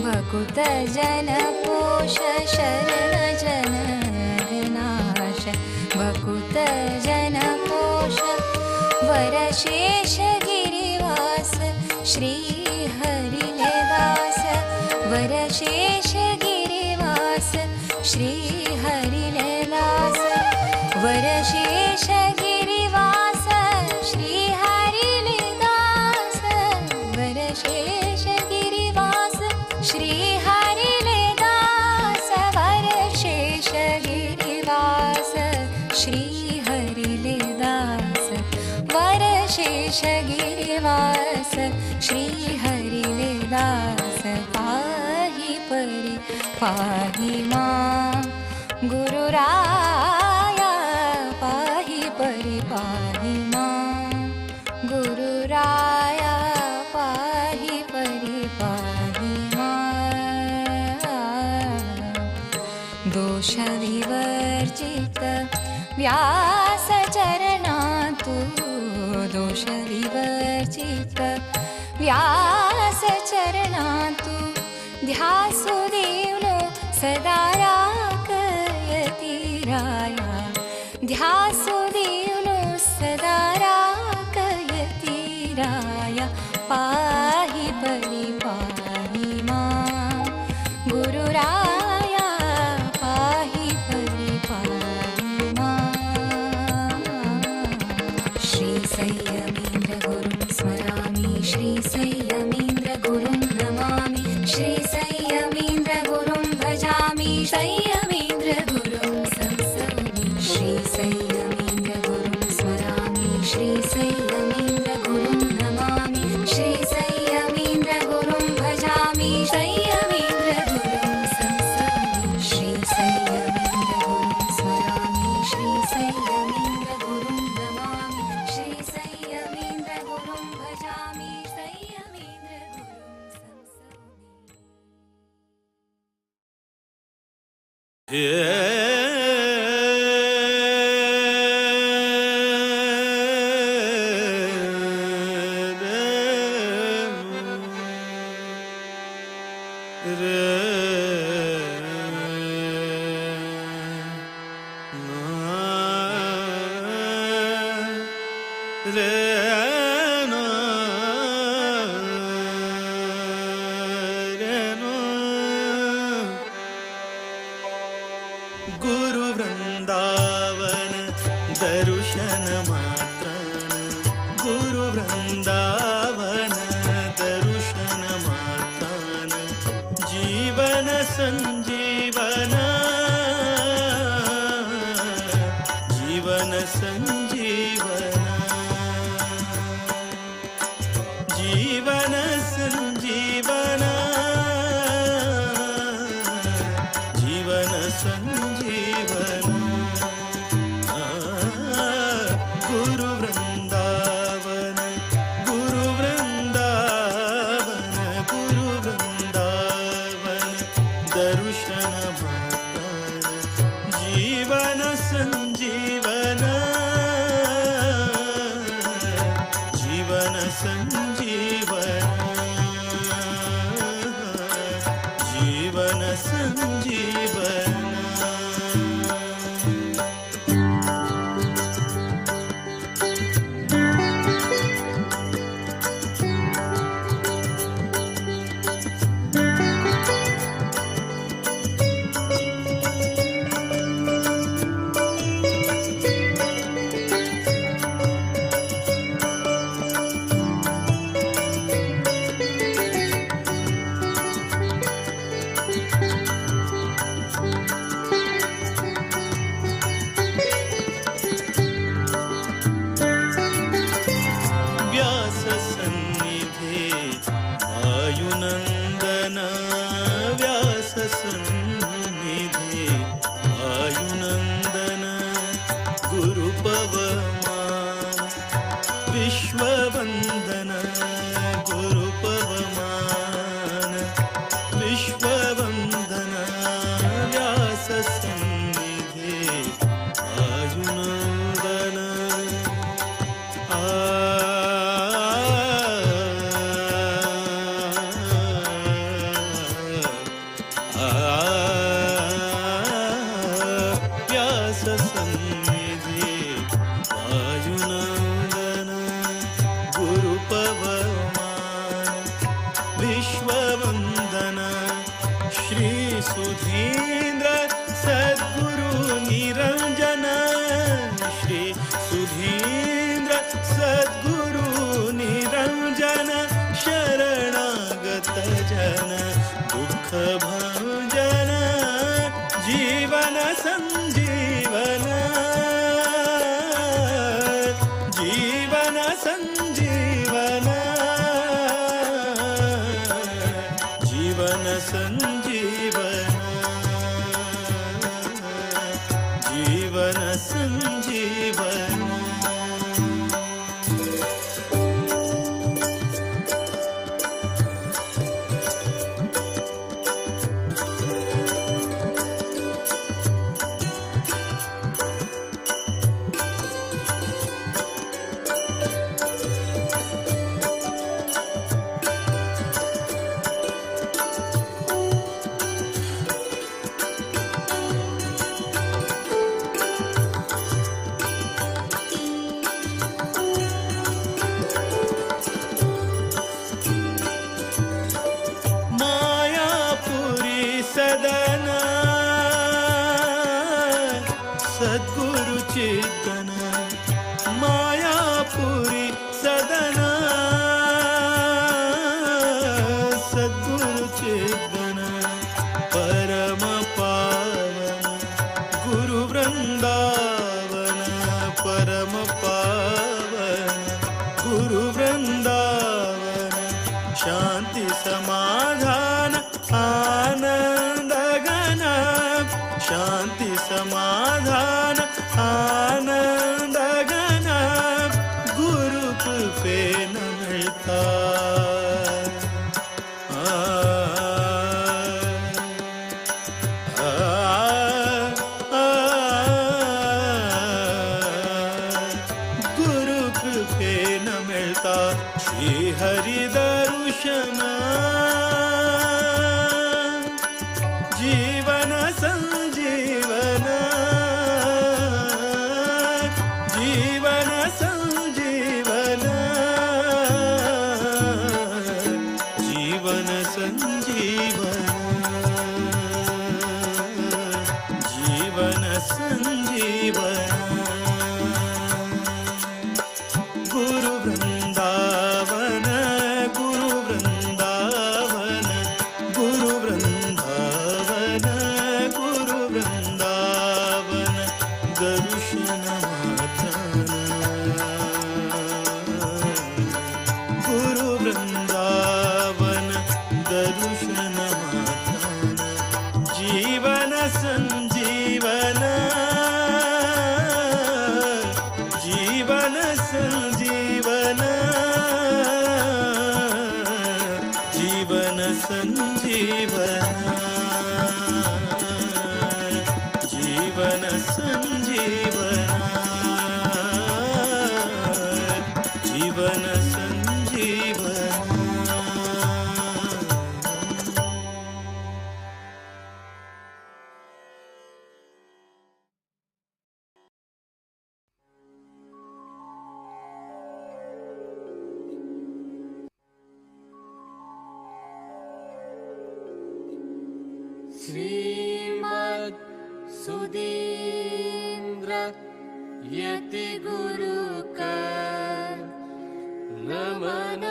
भकुत जन पोष शरण जन नाश भकुत जन पोष वरशेष गिरिवास श्री हरिदास वरशेष गिरिवास श्री हरिदास वरशेष गिरिवास श्री हरिदास वरशेष गिरिवास श्री हरिदास वरशेष गिरिवास श्री हरिदास वरशेष गिरिवास श्री हरिदास पाहि परि पाहि मां गुरुराया पाहि परि पाहि मां गुरुराया पाहि परि पाहि दोष विवर्जित व्यास चरणातु दोष विवर्जित व्यास चरणातु ध्यासुदेवनु सदा राकयति राया ध्यासुदेवनु सदा राकयति राया पाहि परि पाहि मां गुरुराया पाहि परि पाहि मां श्री संयमेन्द्र गुरुं स्मरामि श्री संयमेन्द्र गुरुं नमामि श्री संयमेन्द्र गुरुं भजामि संयमेन्द्र गुरुं संसरामि श्री संयमेन्द्र गुरुं स्मरामि श्री संयमेन्द्र गुरुं नमामि श्री संयमेन्द्र गुरुं भजामि संयमेन्द्र गुरुं संसरामि श्री संयमेन्द्र गुरुं स्मरामि श्री संयमेन्द्र गुरुं नमामि श्री संयमेन्द्र गुरुं गुरुं भजामि संयमेन्द्रगुरुं संसौमि गुरु वृंदावन दर्शन मात्रान गुरु वृंदावन दर्शन मात्रान जीवन संजीवन जीवन संजीवन जीवन संजीवन जीवन संजीवन गुरु वृंदावन गुरु वृंदावन गुरु वृंदावन दर्शन मात्रान जीवन संजीवन जीवन संजीवन जीवन संजीवन व्यास सन्निधे वायुनन्दन व्यास सन्निधे वायुनन्दन गुरुपवमान विश्ववन्दन गुरुपवमान विश्ववन्दन व्यास सन्निधे वायुनन्दन व्यास सन्निधि वायुनन्दन गुरुपवमान विश्ववन्दन श्री सुधीन्द्र सद्गुरु निरञ्जन श्री सुधीन्द्र सद्गुरु निरञ्जन शरणागत जन दुःख भञ्जन जीवन संजीवन जीवन संजीवन जीवन संजीवन जीवन संजीवन सदन सद्गुरु चेतन मायापुरी सदन सद्गुरु चेतन परम पावन गुरु वृंदावन परम पावन गुरु वृंदावन शांति समाधान आनंद घन शांति समाधान आनंद घन गुरु पे नमः मिलता गुरु कृपे न मिलता श्री हरि दर्शन जीवन संजीवन जीवन संजीवन जीवन संजीवन जीवन संजीवन गुरु वृंदावन गुरु वृंदावन गुरु वृंदावन गुरु वृंदावन दर्शन गुरु वृंदावन दर्शन जीवन संजीवन जीवन संजीवन जीवन संजीवन जीवन संजीवन जीवन संजीवन श्रीमद् सुधीन्द्र यति गुरु का नमन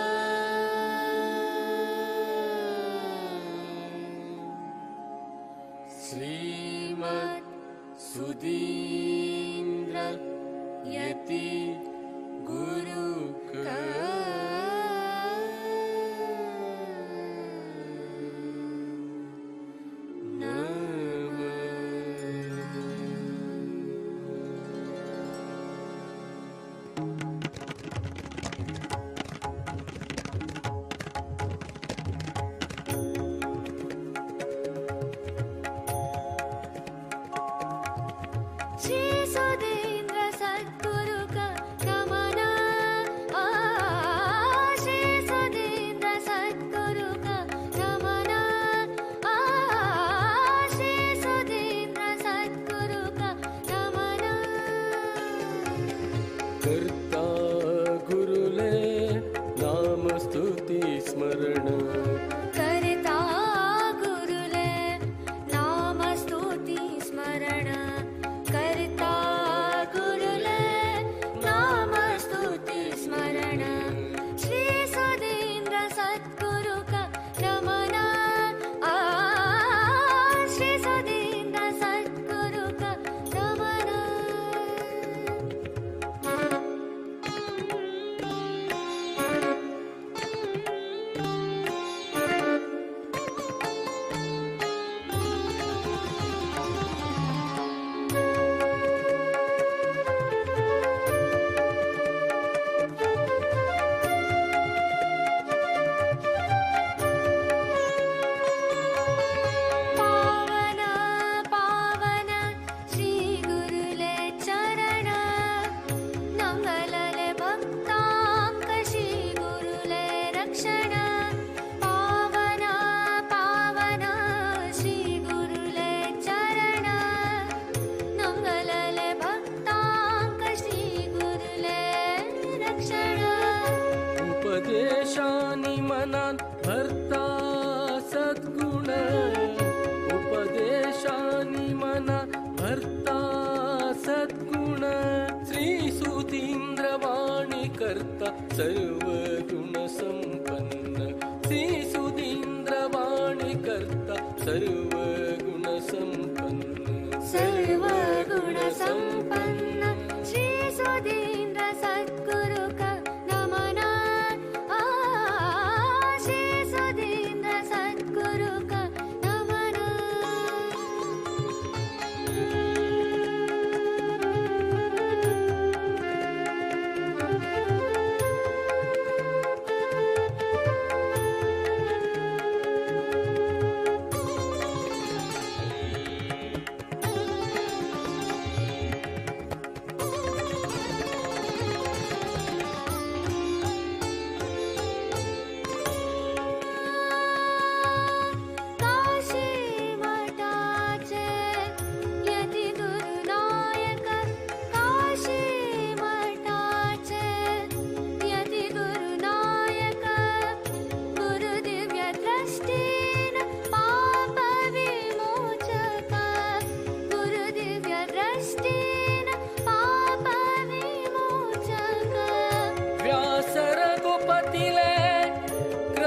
श्रीमद् सुधीन्द्र यति गुरु का श्री सुधीन्द्र सद्गुरु का नमन श्री सुधीन्द्र सद्गुरु का नमन श्री सुधीन्द्र सद्गुरु का नमन कर्ता गुरुले नाम स्तुति स्मरण करता गुरुले नाम स्तुति स्मरण करता गुरुले नाम स्तुति स्मरण श्री सुधीन्द्र सद्गुरु का नमन श्री सुधीन्द्र सद्गुरु का नमन पावन पावन श्री गुरुले चरण नंगलले भक्तांक श्री गुरुले रक्षण पावन पावन श्री गुरुले चरण नंगलले भक्तांक श्री गुरुले रक्षण उपदेशानि मनात भरता सद्गुण उपदेशानि मनात भरता सद्गुण श्री सुधीन्द्र वाणी करता सर्वगुण संपन्न श्री सुधीन्द्र वाणी करता सर्वगुण संपन्न सर्वगुण संपन्न श्री सुधीन्द्र सद्गुरु का नमन श्री सुधीन्द्र सद्गुरु का नमन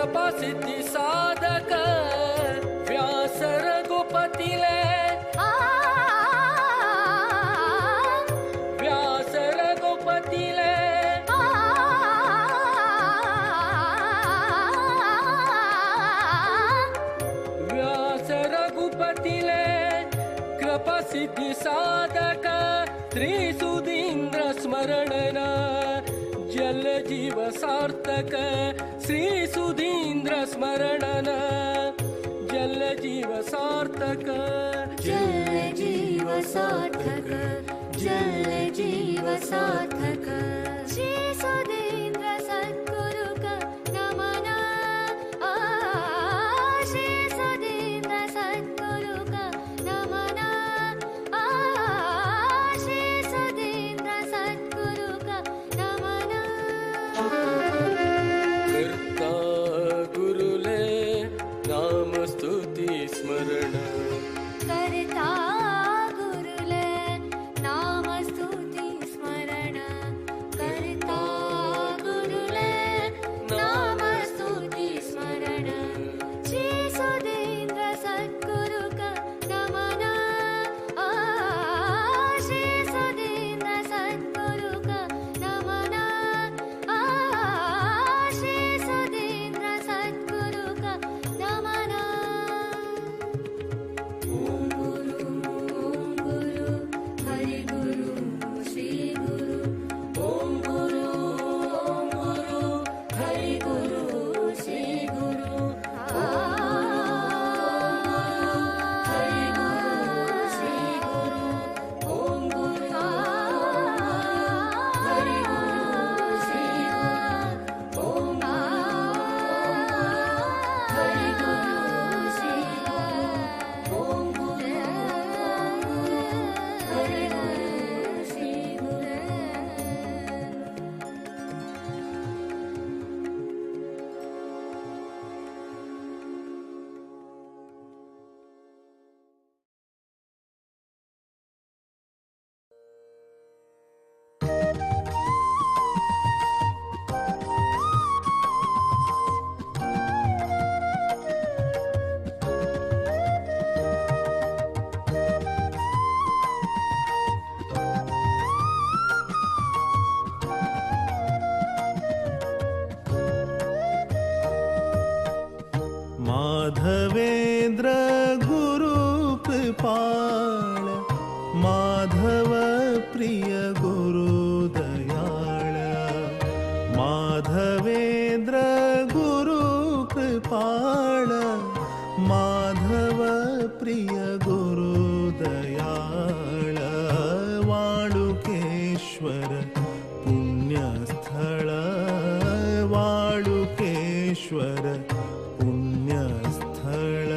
कृपासिद्धि साधक व्यासर गोपतिले व्यासर गोपतिले व्यासर गोपतिले कृपासिद्धि साधक त्रिसुधींद्र स्मरणन जल जीव सार्थक श्री सुधींद्र स्मरणन जल जीव सार्थक जल जीव सार्थक जल जीव सार्थक श्री सुधींद्र सद्गुरु का नमन श्री सुधींद्र सद्गुरु का नमन श्री सुधींद्र सद्गुरु का नमन कर्ता गुरुले नाम स्तुति स्मरण करता गुरुले नाम स्तुति स्मरण करता गुरुले नाम स्तुति स्मरण श्री सुधींद्र सद्गुरु का नमन श्री सुधींद्र सद्गुरु का नमन श्री सुधींद्र सद्गुरु का नमन ओम गुरु हरि गुरु श्री गुरु ओम गुरु हरि गुरु श्री गुरु हरि गुरु श्री गुरु ओम गुरु हरि गुरु श्री गुरु ओम हरि गुरु श्री गुरु ओम गुरु हरि गुरु श्री गुरु माधवेन्द्र गुरु कृपाळ माधव प्रिय गुरु दयाळ माधवेन्द्र गुरु कृपाळ माधव प्रिय गुरु दयाळ वाळुकेश्वर पुण्यस्थळ वाळुकेश्वर पुण्यस्थळ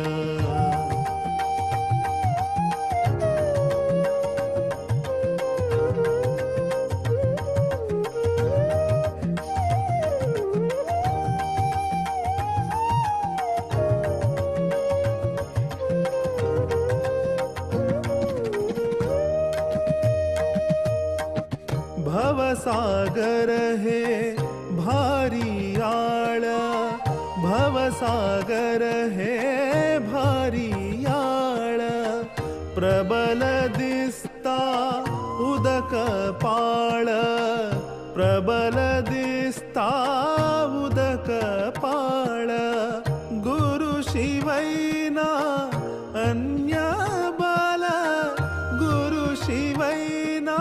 भवसागर हे भारी आळ भवसागर हे भारी आळ प्रबल दिसता उदक पाळ प्रबल दिसता उदक पाळ गुरु शिवैना अन्य बल गुरु शिवैना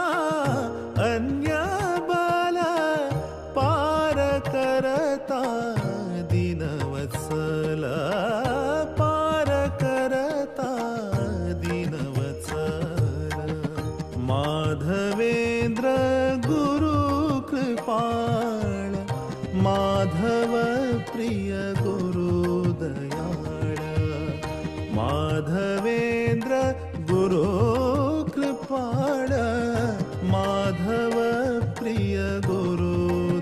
अन्य बल पार करता दीनवत्सल पार करता दीनवत्सल माधवेन्द्र गुरु कृपाळ माधव प्रिय गुरु दयाळ माधवेन्द्र गुरु कृपाळ माधव प्रिय गुरु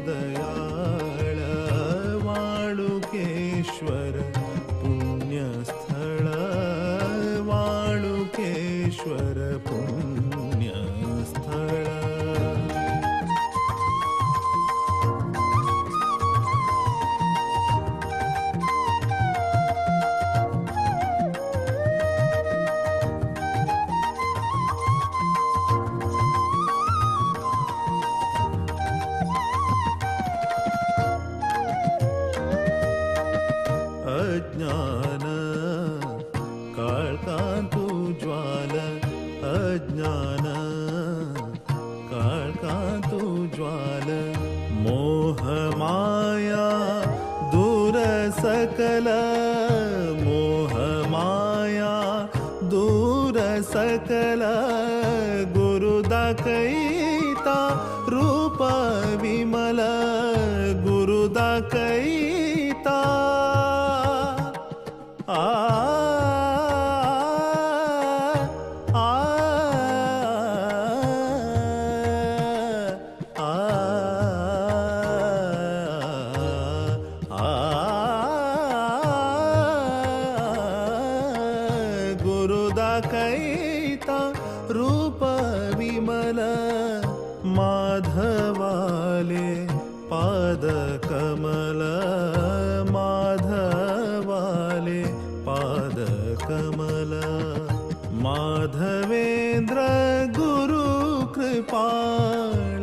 दयाळ वाळुकेश्वर पुण्यस्थळ वाळुकेश्वर पुण्यस्थळ अज्ञान काळकांतु ज्वाल अज्ञान काळकांतु ज्वाल मोह माया दूर सकल मोह माया दूर सकल गुरु दाखैता रूप विमल गुरु दाखैता आ कैता रूप विमल माधवाले पाद कमल माधवाले पाद कमल माधवेंद्र गुरु कृपाळ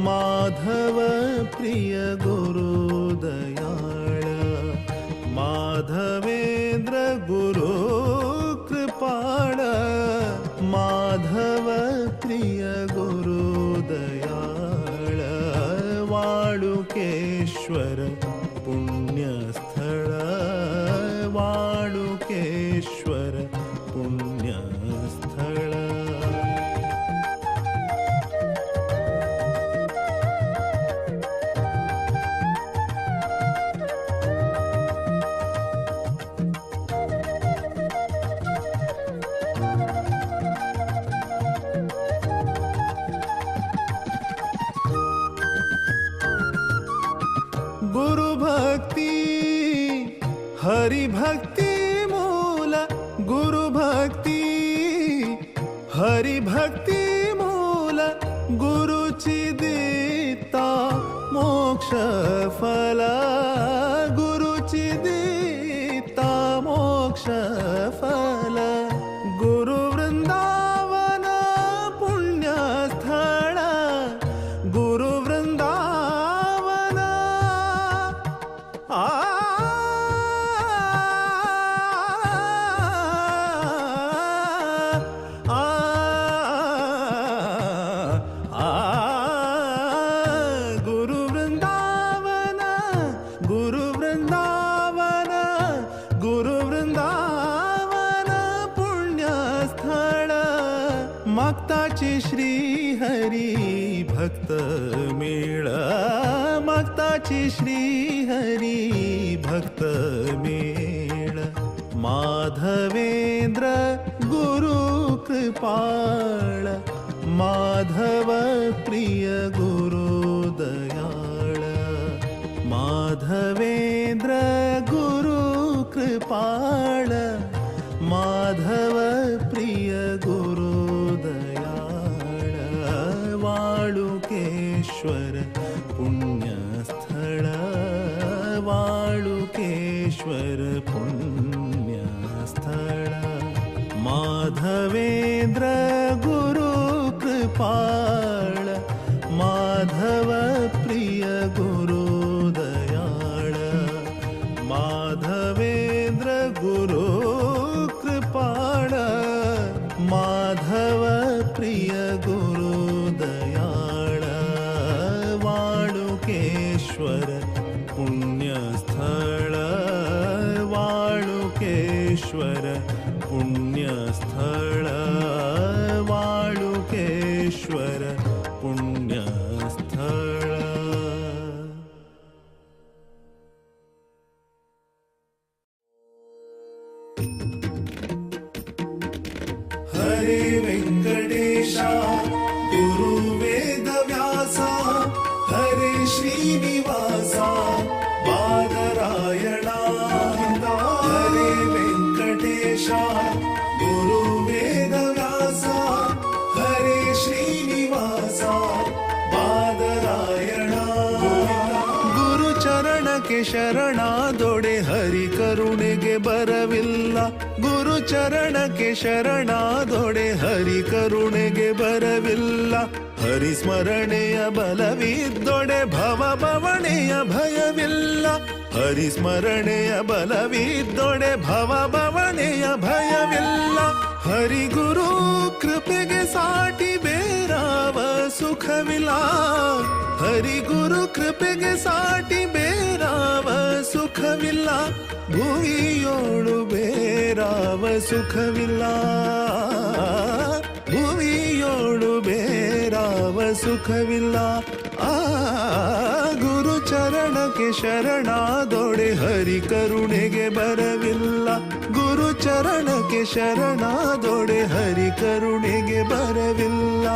माधव प्रिय गुरु दयाळ माधवेंद्र गुरु कृपाळ माधव प्रिय गुरु दयाळ वाळुकेश्वर पुण्यस्थळ वाळुकेश्वर पुण्यस्थळ गुरु भक्ति हरि भक्ति मूल गुरु भक्ति हरि भक्ति मूल गुरु चिदिता मोक्ष फल गुरु चिदिता मोक्ष फल गुरु वृंदावन पुण्य स्थळ गुरु वृंदावन गुरु वृंदावन गुरु वृंदावन गुरु वृंदावन पुण्यस्थळ मागताची श्री हरी भक्त मेळ मागताची श्री हरी भक्त मेळ माधवेंद्र गुरु कृपाळ माधव प्रिय गुरु दयाळ माधवेंद्र गुरु कृपाळ माधव प्रिय गुरु दयाळ वाळुकेश्वर पुण्यस्थळ वाळुकेश्वर पुण्यस्थळ माधवेंद्र गुरु कृपाळ माधव प्रिय गुरु दयाळ माधवेंद्र गुरु कृपाळ माधव प्रिय गुरु दयाळ वाळुकेश्वर पुण्यस्थळ वाळुकेश्वर पुण्यस्थळ वाळुकेश्वर पुण्यस्थळ हरे वेंकटेशा गुरु वेदव्यासा हरे श्रीनिवासा बादरायणा हरे वेंकटेशा गुरु वेदव्यासा हरे श्रीनिवासा बादरायणा गुरु चरण के ಶರಣಾದೊಡೆ ಹರಿ ಕರುಣೆಗೆ ಬರವಿಲ್ಲ. ಗುರು ಚರಣಕ್ಕೆ ಶರಣಾದೊಡೆ ಹರಿ ಕರುಣೆಗೆ ಬರವಿಲ್ಲ. ಹರಿಸ್ಮರಣೆಯ ಬಲವಿದ್ದೊಡೆ ಭವ ಭವಣೆಯ ಭಯವಿಲ್ಲ. ಹರಿಸ್ಮರಣೆಯ ಬಲವಿದ್ದೊಡೆ ಭವ ಭವಣೆಯ ಭಯವಿಲ್ಲ. ಹರಿಗುರು ಕೃಪೆಗೆ ಸಾಟಿ ಬೇರಾವ ಸುಖವಿಲ್ಲ. ಹರಿಗುರು ಕೃಪೆಗೆ ಸಾಟಿ ಬೇರಾವ ಸುಖವಿಲ್ಲ. ಭುವಿಯೋಳು ಬೇರಾವ ಸುಖವಿಲ್ಲ. ಭುವಿಯೋಳು ಬೇರಾವ ಸುಖವಿಲ್ಲ. ಆ ಗುರು ಚರಣಕ್ಕೆ ಶರಣಾದೊಡೆ ಹರಿ ಕರುಣೆಗೆ ಬರವಿಲ್ಲ. ಗುರು ಚರಣಕ್ಕೆ ಶರಣಾದೊಡೆ ಹರಿ ಕರುಣೆಗೆ ಬರವಿಲ್ಲ.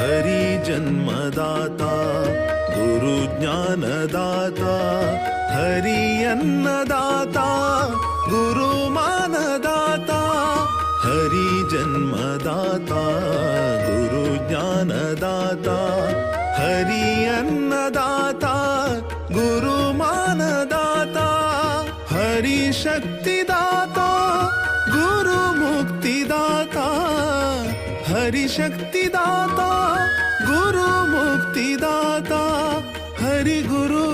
हरि जन्मदाता गुरु ज्ञानदाता हरि अन्नदाता गुरु मानदाता. हरि जन्मदाता गुरु ज्ञानदाता हरि अन्नदाता गुरु मानदाता. हरि शक्तिदाता गुरु मुक्तिदाता. हरि शक्तिदाता गुरु मुक्तिदाता. हरि गुरु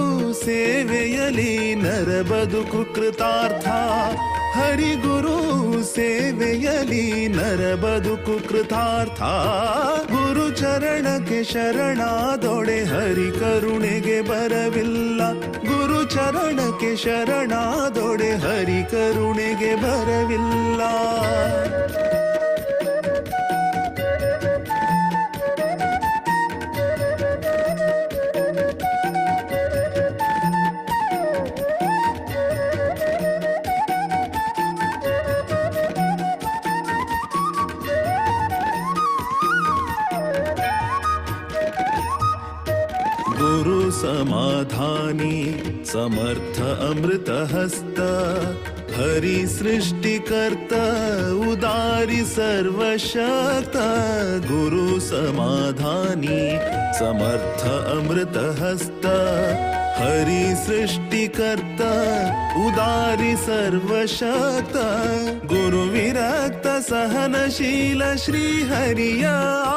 ಸೇವೆಯಲಿ ನರ ಬದುಕು ಕೃತಾರ್ಥ. ಹರಿ ಗುರು ಸೇವೆಯಲಿ ನರ ಬದುಕು ಕೃತಾರ್ಥ. ಗುರು ಚರಣಕ್ಕೆ ಶರಣಾದೊಡೆ ಹರಿ ಕರುಣೆಗೆ ಬರವಿಲ್ಲ. ಗುರು ಚರಣಕ್ಕೆ ಶರಣಾದೊಡೆ ಹರಿ ಕರುಣೆಗೆ ಬರವಿಲ್ಲ. गुरु समाधानी समर्थ अमृत हस्त. हरि सृष्टिकर्ता उदारी सर्वशक्त. गुरु समाधानी समर्थ अमृत हस्त. हरि सृष्टिकर्ता उदारी सर्वशक्त. गुरु विरक्त सहनशील श्री हरिय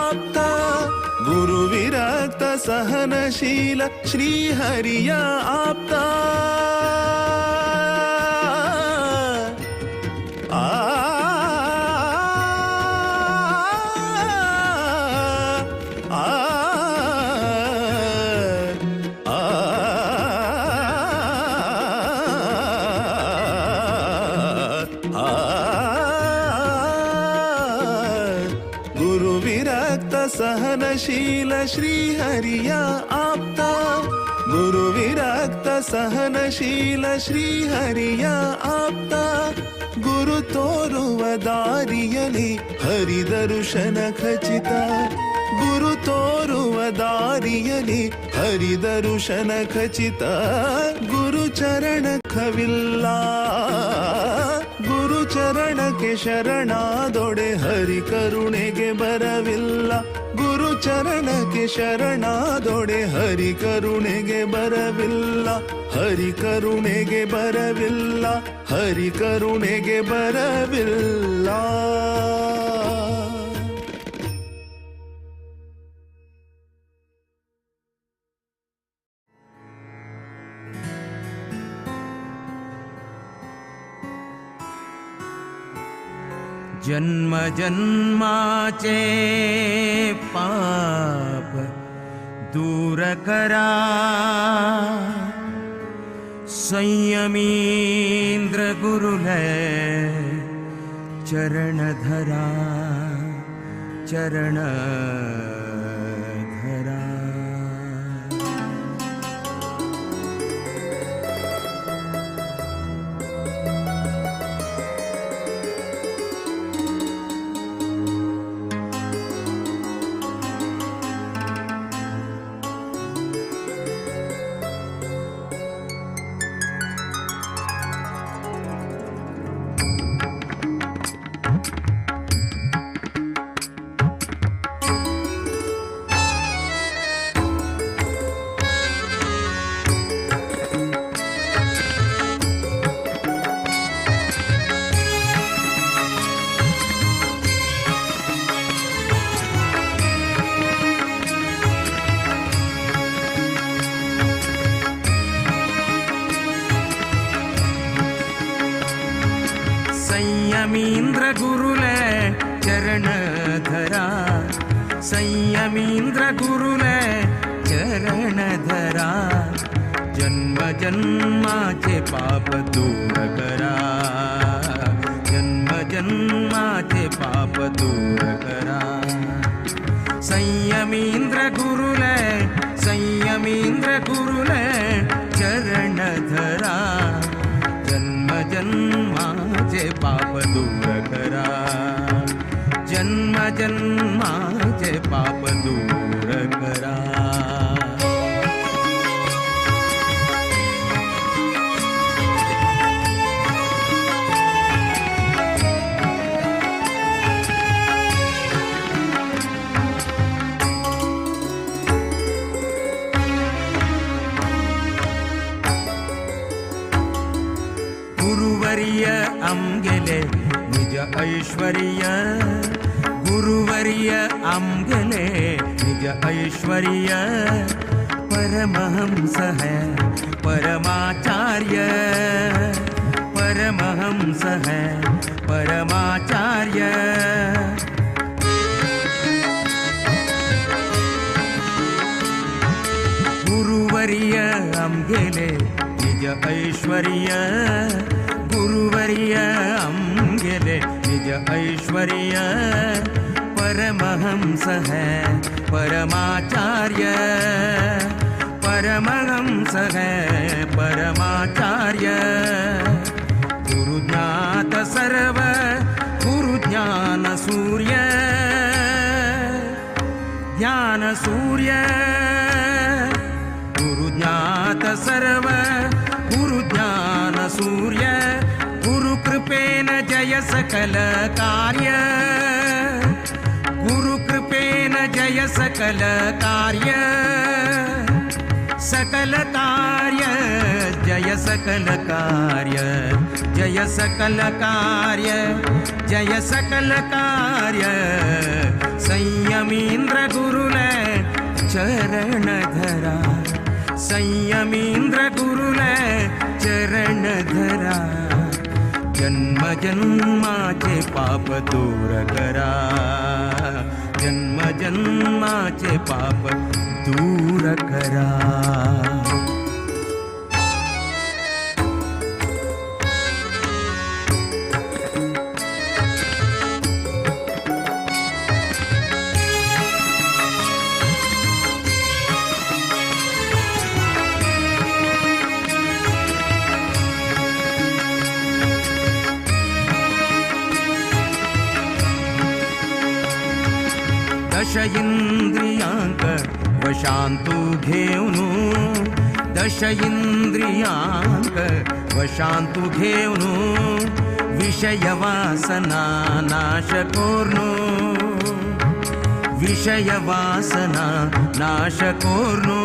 आप्ता. गुरु विरक्त सहनशील श्री हरिय आप्ता. सहनशील श्री हरिय आप्ता. गुरु विरक्त सहनशील श्री हरिय आप्ता. गुरु तोರುವ ದಾರಿಯಲಿ ಹರಿ ದರ್ಶನ ಖಚಿತ. ಗುರು ತೋರುವ ದಾರಿಯಲಿ ಹರಿ ದರ್ಶನ ಖಚಿತ. ಗುರು ಚರಣಕವಿಲ್ಲ. ಗುರು ಚರಣಕ್ಕೆ ಶರಣಾದೊಡೆ ಹರಿ ಕರುಣೆಗೆ ಬರವಿಲ್ಲ. ಗುರು ಚರಣಕ್ಕೆ ಶರಣಾದೊಡೆ ಹರಿ ಕರುಣೆಗೆ ಬರವಿಲ್ಲ. ಹರಿ ಕರುಣೆಗೆ ಬರವಿಲ್ಲ. ಹರಿ ಕರುಣೆಗೆ ಬರವಿಲ್ಲ. जन्म जन्माचे पाप दूर करा. संयमींद्र गुरुले चरण धरा. चरण धरा. संयमींद्र गुरुले चरण धरा संयमींद्र गुरुले चरण धरा जन्म जन्माचे पाप दूर करा जन्म जन्माचे पाप दूर करा संयमींद्र गुरुले चरण धरा जन्म जन्माचे पाप दूर करा जन्म जन्माचे पाप दूर करा गुरुवर्य आमगेले निज ऐश्वर्य गुरुवर्य आमगेले निज ऐश्वर्य परमहंस है परमाचार्य परमहंस है परमाचार्य गुरुवर्य आमगेले निज ऐश्वर्य गुरुवर्य आमगेले निज ऐश्वर्य परमहंस है परमाचार्य परमहंस है परमाचार्य गुरुज्ञात सर्व गुरुज्ञान सूर्य ज्ञान सूर्य गुरुज्ञात सर्व गुरुज्ञान सूर्य गुरुकृपेण जय सकल कार्य गुरुकृपेण जय सकल कार्य सकल कार्य जय सकल कार्य जय सकल कार्य जय सकल कार्य संयमींद्र गुरुले चरण धरा संयमींद्र गुरुले चरण धरा जन्म जन्माचे पाप दूर करा जन्म जन्माचे पाप दूर करा दश इंद्रियांक वशांतु घेऊनु दश इंद्रियांक वशांतु घेऊनु विषय वासना नाश कोर्नु विषय वासना नाश कोर्नु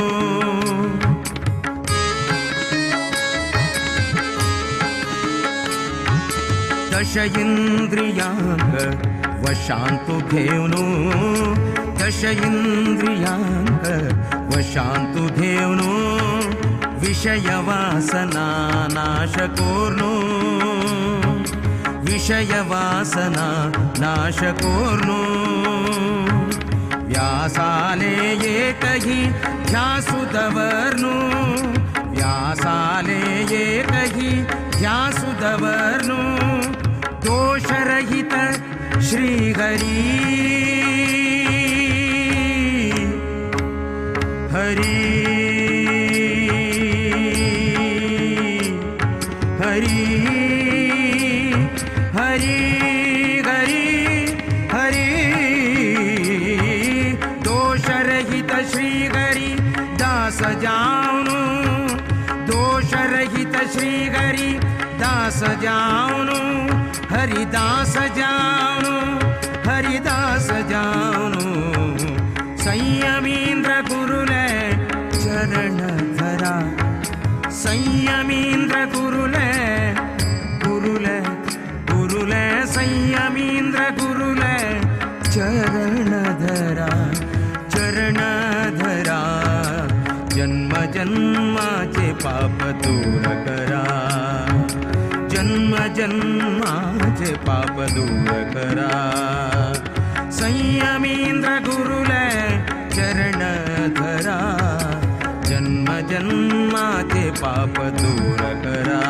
दश इंद्रियांक वशांतु घेऊनु दश इंद्रियांक वशांतु घेऊनु विषय वासना नाश कोर्नु विषय वासना नाश कोर्नु व्यासाले एकही ध्यासुदवर्नु व्यासाले एकही ध्यासुदवर्नु दोषरहित श्री हरि हरि हरि हरि हरि हरि दोषरहित श्री हरि दास जाऊनु दोषरहित श्री हरि दास जाऊनु हरिदास जाऊनु हरिदास जाऊनु संयमींद्र गुरुले चरण धरा संयमींद्र गुरुले गुरुले गुरुले संयमींद्र गुरुले चरण धरा जन्म जन्माचे पाप दूर करा जन्म जन्माचे पाप दूर करा संयमींद्र गुरुले चरण धरा जन्म जन्माचे पाप दूर करा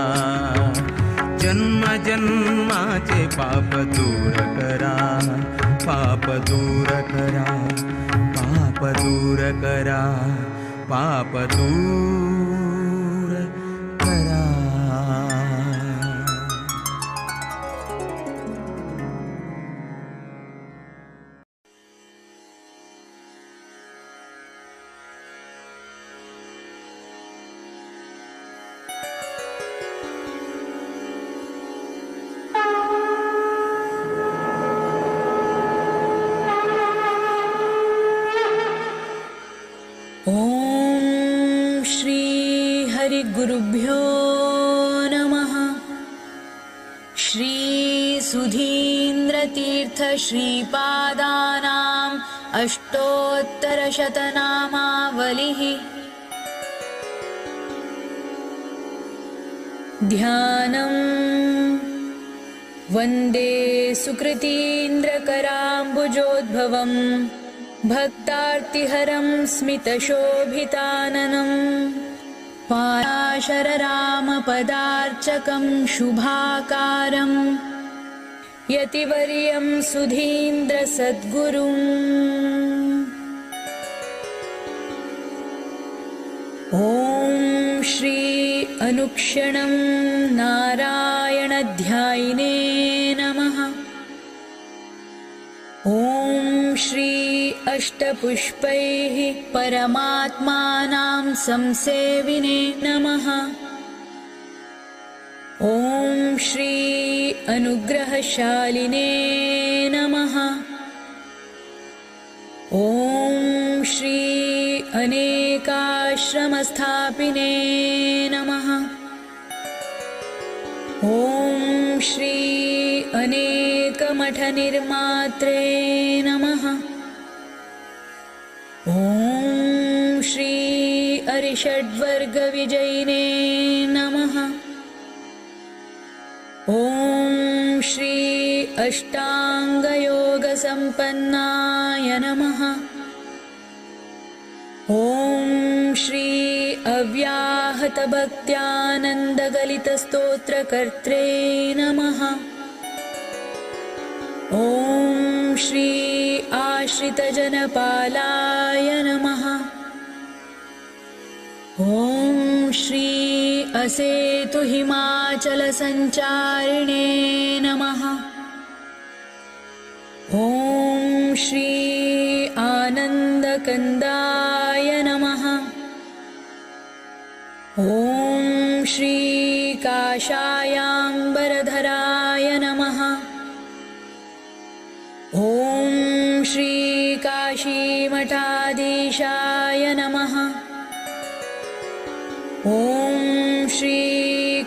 जन्म जन्माचे पाप दूर करा पाप दूर करा पाप दूर करा पाप दूर करा ॐ श्री हरिगुरुभ्यो नमः। श्री सुधीन्द्रतीर्थ श्रीपादानाम् अष्टोत्तरशतनामावलिः। ध्यानम् वन्दे सुकृतीन्द्रकराम्बुजोद्भवम् भक्तार्तिहरं स्मितशोभिताननं पाराशररामपदार्चकं शुभाकारं यतिवर्यं सुधीन्द्रसद्गुरुम्। ॐ श्री अनुक्षणं नारायणध्यायिने नमः। ॐ श्री अष्टपुष्पैः परमात्मानां संसेविने नमः। ॐ श्री अनुग्रहशालिने नमः। ॐ श्री अनेकाश्रमस्थापिने नमः। ॐ श्री अनेकमठनिर्मात्रे नमः। ॐ श्री अरिषड्वर्गविजयिने नमः। ॐ श्री अष्टाङ्गयोगसम्पन्नाय नमः। ॐ श्री अव्याहतभक्त्यानन्दगलितस्तोत्रकर्त्रे नमः। ॐ श्री आश्रितजनपालाय नमः। ॐ श्री असेतुहिमाचलसञ्चारिणे नमः। ॐ श्री आनन्दकन्दाय नमः। ॐ श्री काषायाम्बरधराय नमः। ॐ श्री काशीमठाधीशाय नमः। ॐ श्री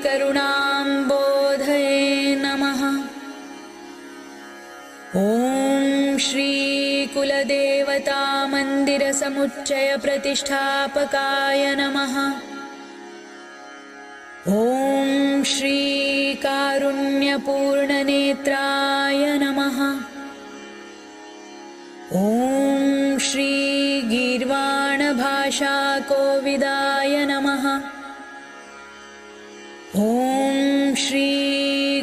करुणाम्बोधये नमः। ॐ श्री कुलदेवतामन्दिरसमुच्चयप्रतिष्ठापकाय नमः। ॐ श्री कारुण्यपूर्णनेत्राय नमः। ॐ श्री गीर्वाणभाषाकोविदाय नमः। ॐ श्री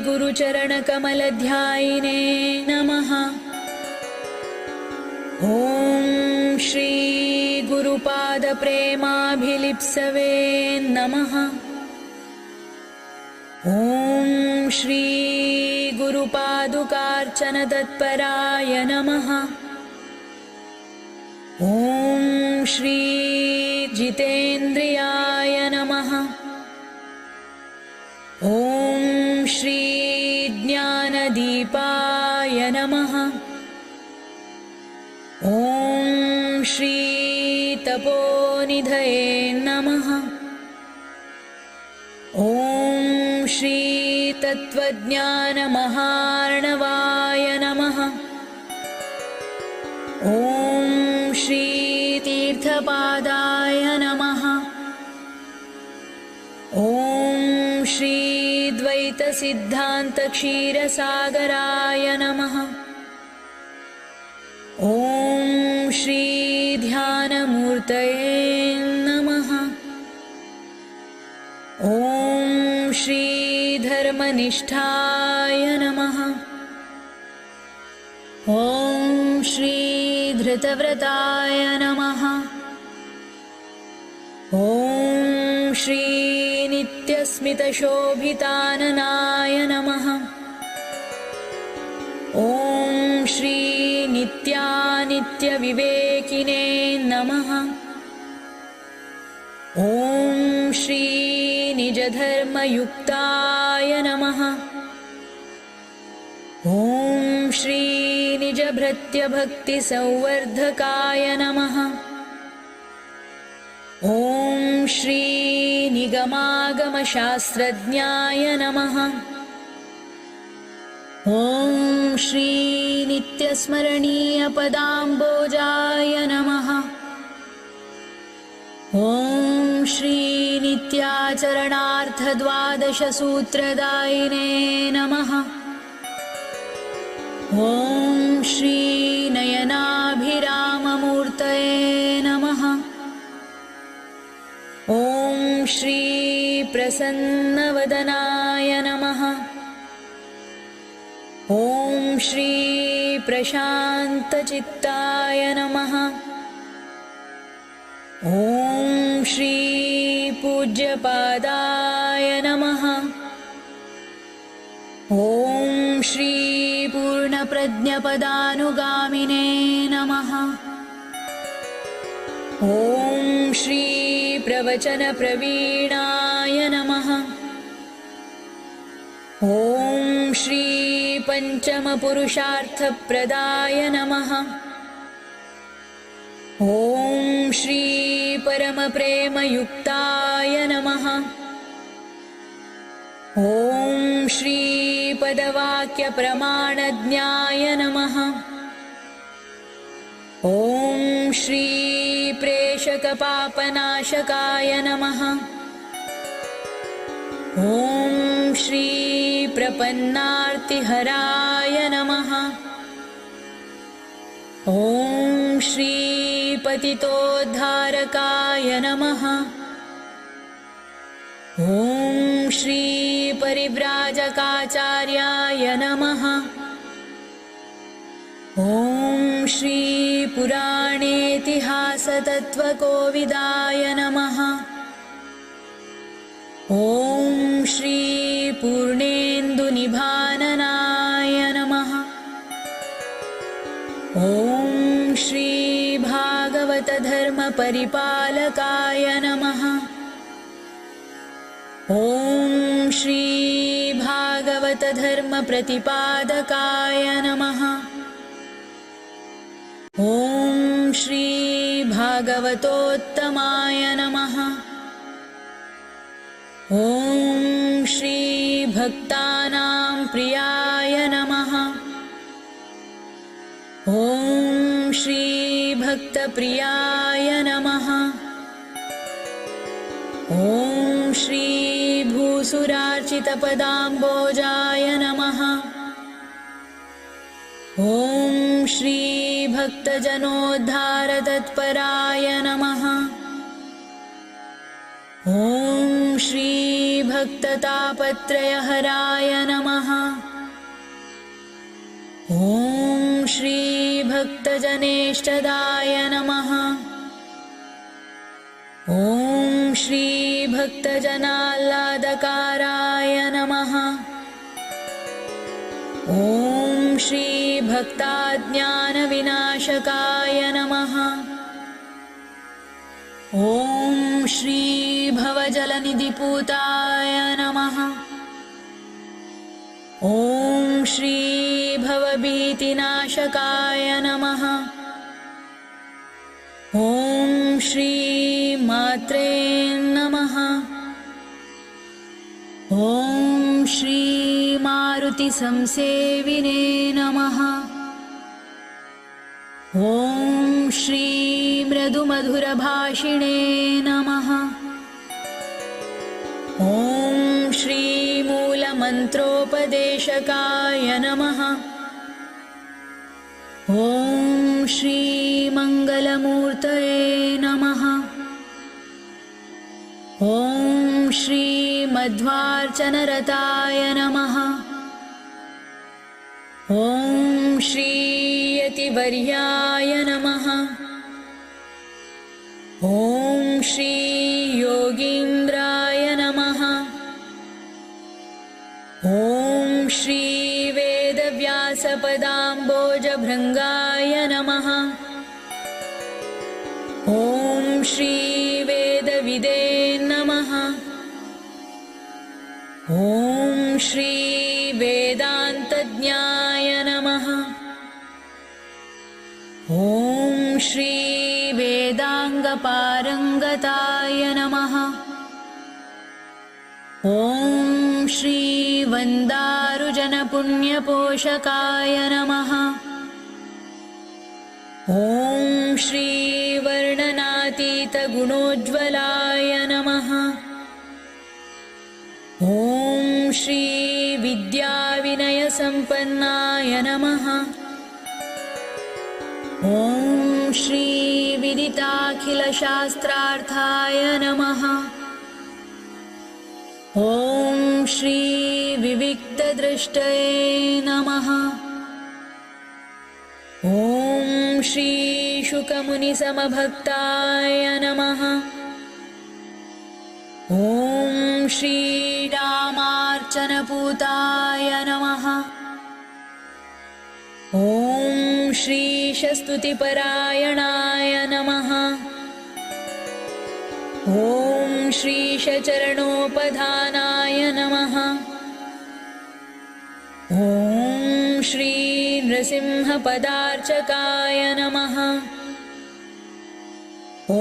गुरुचरणकमलध्यायिने नमः। ॐ श्री गुरुपादप्रेमाभिलिप्सवे नमः। ॐ श्री गुरुपादुकार्चनतत्पराय नमः। ॐ श्री जितेन्द्रियाय नमः। ॐ श्री ज्ञानदीपाय नमः। ॐ श्री तपोनिधये नमः। ॐ श्री तत्त्वज्ञानमहार्णवाय नमः। ॐ श्री तीर्थपादाय नमः। ॐ श्री द्वैतसिद्धान्त क्षीरसागराय नमः। ॐ श्री ध्यानमूर्तये नमः। ॐ श्री धर्मनिष्ठाय नमः। ॐ श्री धृतव्रताय नमः। ॐ श्री नित्यस्मितशोभिताननाय नमः। ॐ श्री नित्यानित्यविवेकिने नमः। ॐ श्री निजधर्मयुक्ताय नमः। ॐ श्री निजभृत्यभक्तिसंवर्धकाय नमः। ॐ श्री निगमागमशास्त्रज्ञाय नमः। ॐ श्री नित्यस्मरणीयपदाम्बोजाय नमः। ॐ श्री नित्याचरणार्थद्वादशसूत्रदायिने नमः। ॐ श्री नयनाभिराममूर्तये नमः। ॐ श्री प्रसन्नवदनाय नमः। ॐ श्री प्रशान्तचित्ताय नमः। ॐ श्री पूज्यपादाय नमः। ॐ श्री पूर्णप्रज्ञपदानुगामिने नमः। ॐ श्री प्रवचनप्रवीणाय नमः। ॐ श्री पञ्चमपुरुषार्थप्रदाय नमः। ॐ श्री परमप्रेमयुक्ताय नमः। ॐ श्री पदवाक्यप्रमाणज्ञाय नमः। ॐ श्री प्रेषकपापनाशकाय नमः। ॐ श्री प्रपन्नार्तिहराय नमः। ॐ श्री पतितोद्धारकाय नमः। ॐ श्री परिव्राजकाचार्याय नमः। ॐ श्री पुराणेतिहासतत्त्वकोविदाय नमः। ॐ श्री पूर्णेन्दुनिभाननाय नमः। ॐ श्री भागवतधर्मपरिपालकाय नमः। ॐ श्री भागवतधर्मप्रतिपादकाय नमः। ॐ श्री भागवतोत्तमाय नमः। ॐ श्री भक्तानां प्रियाय नमः। ॐ श्री भक्तप्रियाय नमः। ॐ श्री भूसुरार्चितपदाम्बोजाय नमः। ॐ श्री भक्तजनोद्धारतत्पराय नमः। ॐ श्री भक्ततापत्रयहराय नमः। ॐ श्री भक्तजनेष्टदाय नमः। ॐ श्री भक्तजनाह्लादकाराय नमः। ॐ श्री भक्ताज्ञानविनाशकाय नमः। ॐ श्री भवजलनिधिपूताय नमः। ॐ श्री भवभीतिनाशकाय नमः। ॐ श्री मात्रे नमः। ॐ श्री मारुतिसंसेविने नमः। ॐ श्री मृदुमधुरभाषिणे नमः। ॐ श्री मूलमन्त्रालयाय मंत्रोपदेशकाय नमः। ॐ श्री मंगलमूर्तये नमः। ॐ श्री मध्वार्चनरताय नमः। ॐ श्री यतिवर्याय नमः। ॐ श्री योगीन्द्राय नमः। ॐ श्री वेदव्यासपदाम्बोजभृङ्गाय नमः। ॐ श्री वेदविदे नमः। ॐ श्री वेदान्तज्ञाय नमः। ॐ श्री वेदाङ्गपारङ्गताय नमः। ॐ श्री वन्दारुजनपुण्यपोषकाय नमः। ॐ श्री वर्णनातीतगुणोज्ज्वलाय नमः। ॐ श्री विद्याविनयसम्पन्नाय नमः। ॐ श्री विदिताखिलशास्त्रार्थाय नमः। ॐ श्री विविक्तदृष्टये नमः। ॐ श्री शुकमुनिसमभक्ताय नमः। ॐ श्री रामार्चनपूताय नमः। ॐ श्री शस्तुतिपरायणाय नमः। ॐ श्रीशचरणोपधानाय नमः। ॐ श्री नृसिंहपदार्चकाय नमः। ॐ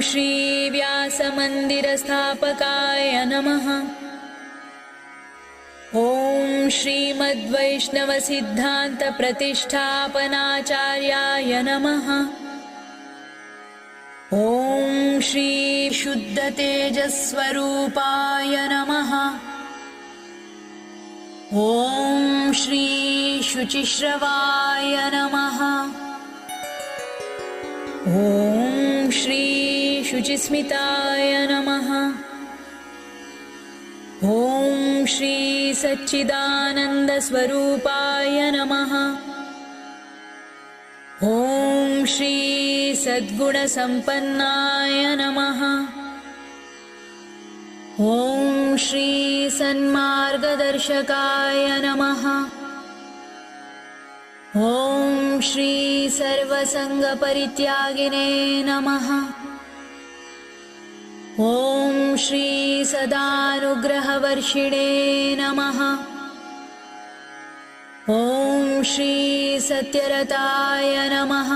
श्री व्यासमन्दिरस्थापकाय नमः। ॐ श्रीमद्वैष्णवसिद्धान्तप्रतिष्ठापनाचार्याय नमः। ॐ श्री शुद्धतेजस्वरूपाय नमः। ॐ श्री शुचिश्रवाय नमः। ॐ श्री शुचिस्मिताय नमः। ॐ श्री सच्चिदानन्दस्वरूपाय नमः। ॐ श्री सद्गुणसम्पन्नाय नमः। ॐ श्री सन्मार्गदर्शकाय नमः। ॐ श्री सर्वसङ्गपरित्यागिने नमः। ॐ श्री सदानुग्रहवर्षिणे नमः। ॐ श्री सत्यरताय नमः।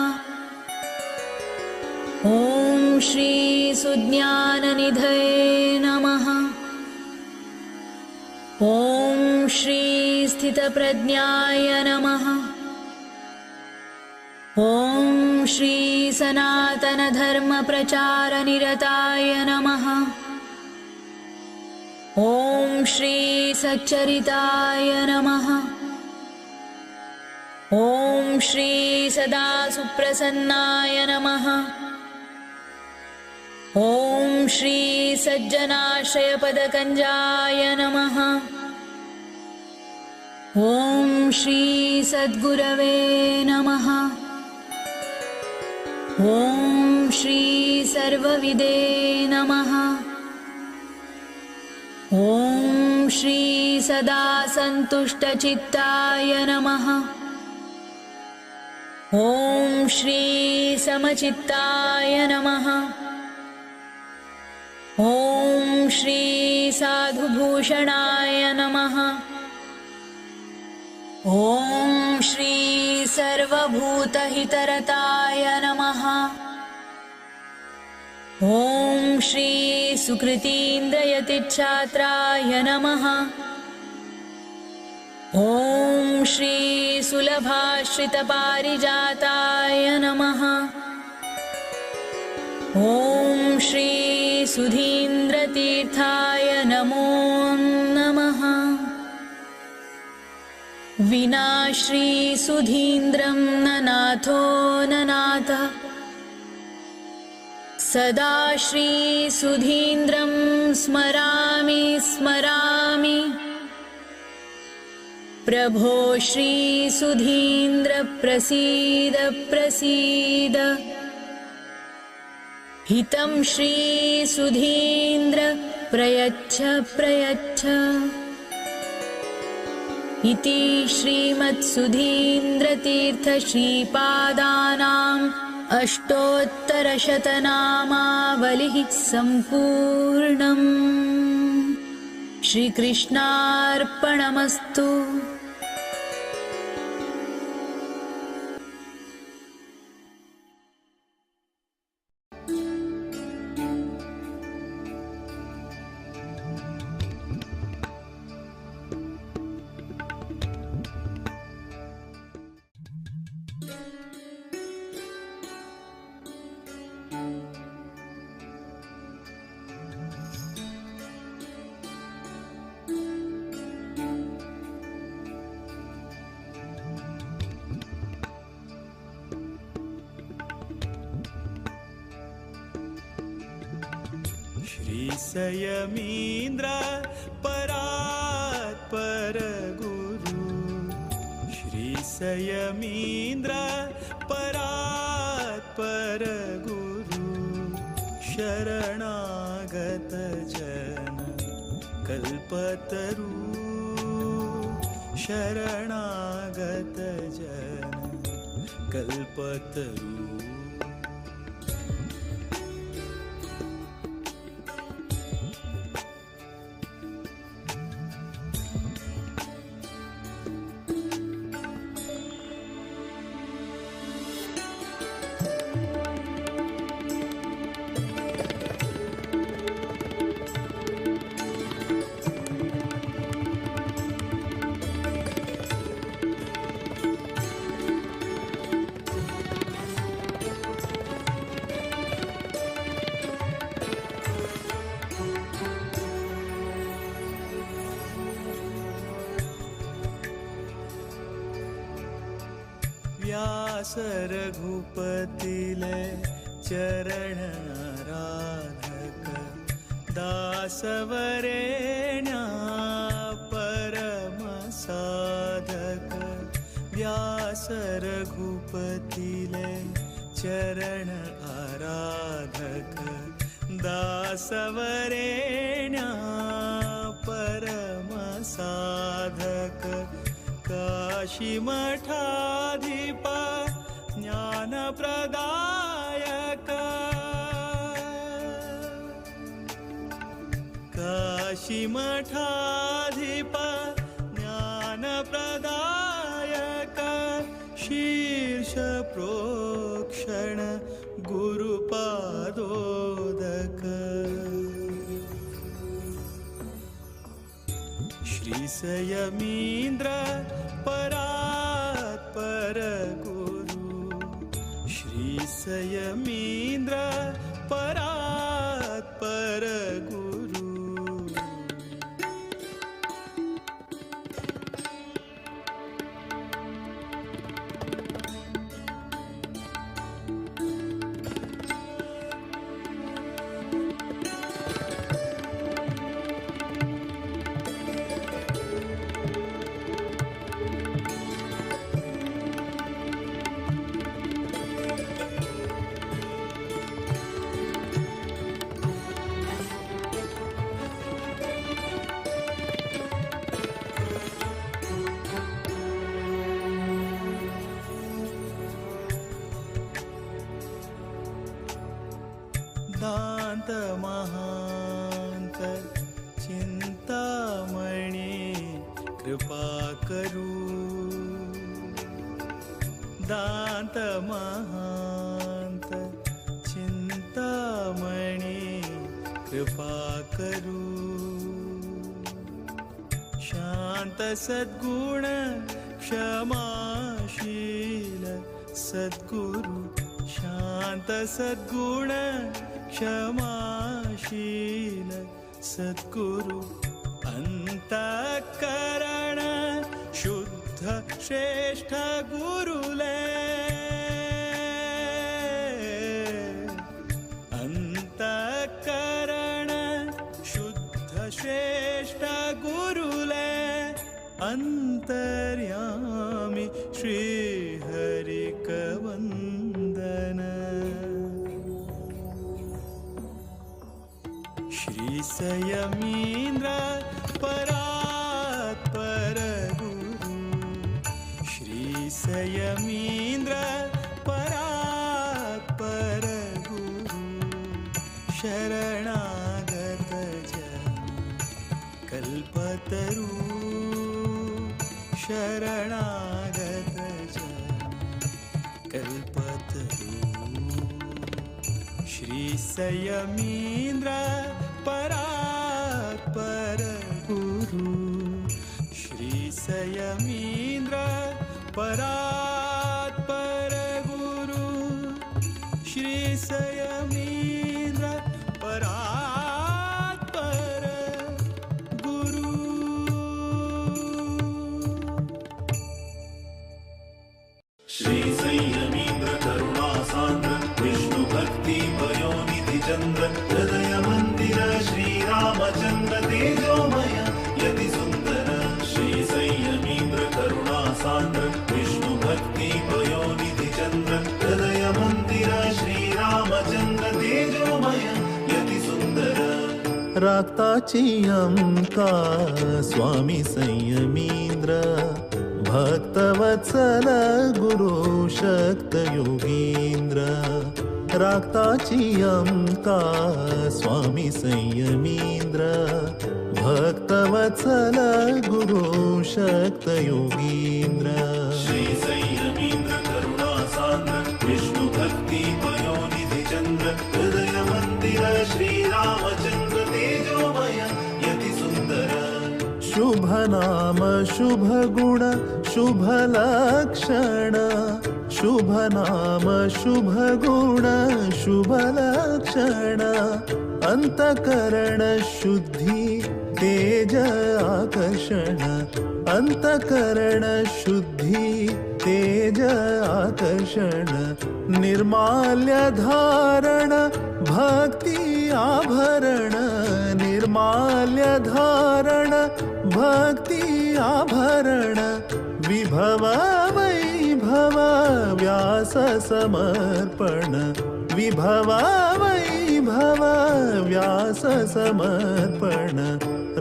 ॐ श्री सुज्ञाननिधये नमः। ॐ श्री स्थितप्रज्ञाय नमः। ॐ श्री सनातनधर्मप्रचारनिरताय नमः। ॐ श्री सच्चरिताय नमः। ॐ श्री सदा सुप्रसन्नाय नमः। ॐ श्री सज्जनाश्रयपदकञ्जाय नमः। ॐ श्री सद्गुरवे नमः। ॐ श्री सर्वविदे नमः। ॐ श्री सदा सन्तुष्टचित्ताय नमः। ॐ श्री समचित्ताय नमः। ॐ श्री साधुभूषणाय नमः। ॐ श्री सर्वभूतहितरताय नमः। ॐ श्री सुकृतीन्द्रयतिच्छात्राय नमः। ॐ श्री सुलभाश्रितपारिजाताय नमः। ॐ श्री सुधीन्द्रतीर्थाय नमो नमः। विना श्रीसुधीन्द्रं न नाथो न नाथः सदा श्रीसुधीन्द्रं स्मरामि स्मरामि प्रभो श्रीसुधीन्द्र प्रसीद प्रसीद हितं श्रीसुधीन्द्र प्रयच्छ प्रयच्छ इति श्रीमत्सुधीन्द्रतीर्थश्रीपादानाम् अष्टोत्तरशतनामावलिः सम्पूर्णम्। श्रीकृष्णार्पणमस्तु। श्रीसयमीन्द्र परात्पर गुरु श्रीसयमीन्द्र परात्पर गुरु शरणागत जन कल्पतरु शरणागत जन कल्पतरु व्यास रघुपतिले चरण आराधक दासवरेण्या परम साधक व्यास रघुपतिले चरण आराधक दासवरेण्या परम साधक काशी मठाधिप ज्ञानप्रदायक काशी मठाधिप ज्ञानप्रदायक शीर्ष प्रोक्षण गुरुपादोदक श्रीसयमीन्द्र परात्पर गुरु श्रीसयमीन्द्र परात्पर गुरु दांत महांत चिंतामणि कृपा करू दांत महांत चिंतामणि कृपा करू शांत सद्गुण क्षमाशील सद्गुरु शांत सद्गुण क्षमाशील सद्गुरु अंतःकरण शुद्ध शुद्ध श्रेष्ठ गुरुले अंतःकरण शुद्ध श्रेष्ठ गुरुले अंतर्यामी श्री हरिकवंदन श्री संयमींद्र परात्पर गुरु श्री संयमींद्र परात्पर गुरु शरणागत जन कल्पतरु शरणागत जन कल्पतरु श्री संयमींद्र परात्पर गुरु श्री संयमींद्र परात्पर गुरु श्री संयमींद्र परात्पर गुरु श्री संयमींद्र करुणा सान्द्र विष्णु भक्ति पयोनिधि चंद्र हृदय मंदिर श्री रामचंद्र तेजोमय यति सुंदर श्री संयमींद्र करुणा सान्द्र विष्णु भक्ति पयोनिधि चंद्र हृदय मंदिर श्री रामचंद्र तेजोमय यति सुंदर राक्ताची अंका स्वामी संयमींद्र भक्तवत्सल गुरु शक्त योगींद्र राक्ताची अंका स्वामी संयमींद्र भक्तवत्सल गुरु शक्त योगींद्र श्री संयमींद्र करुणा सान्द्र विष्णु भक्ति पयोनिधि चंद्र हृदय मंदिर श्री रामचंद्र तेजोमय यति सुंदर शुभ नाम शुभ गुण शुभ लक्षण शुभ नाम शुभ गुण शुभ लक्षण अंतकरण शुद्धि तेज आकर्षण अंतकरण शुद्धि तेज आकर्षण निर्माल्य धारण भक्ति आभरण निर्माल्य धारण भक्ति आभरण विभव वैभव व्यास समर्पण विभव वैभव व्यास समर्पण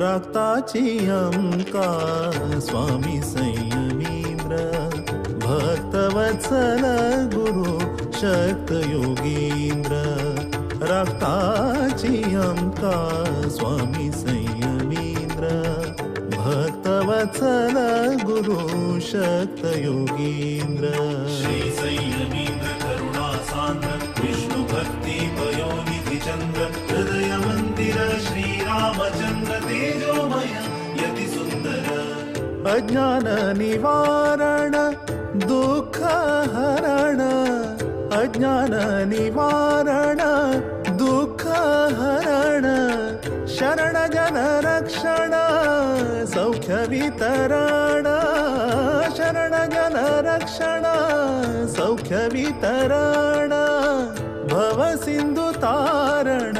राक्ताची अंका स्वामी संयमींद्र भक्तवत्सल गुरु शक्त योगींद्र राक्ताची अंका स्वामी संयमींद्र भक्तवत्सल गुरु शक्त योगींद्र श्री संयमींद्र करुणा सान्द्र विष्णु भक्ति पयोनिधि चंद्र हृदय मंदिर श्री रामचंद्र तेजोमय यति सुंदर अज्ञान निवारण दुःख हरण अज्ञान निवारण दुःख हरण शरण जन रक्षण सौख्य वितरण शरण जन रक्षण सौख्य वितरण भव सिंधु तारण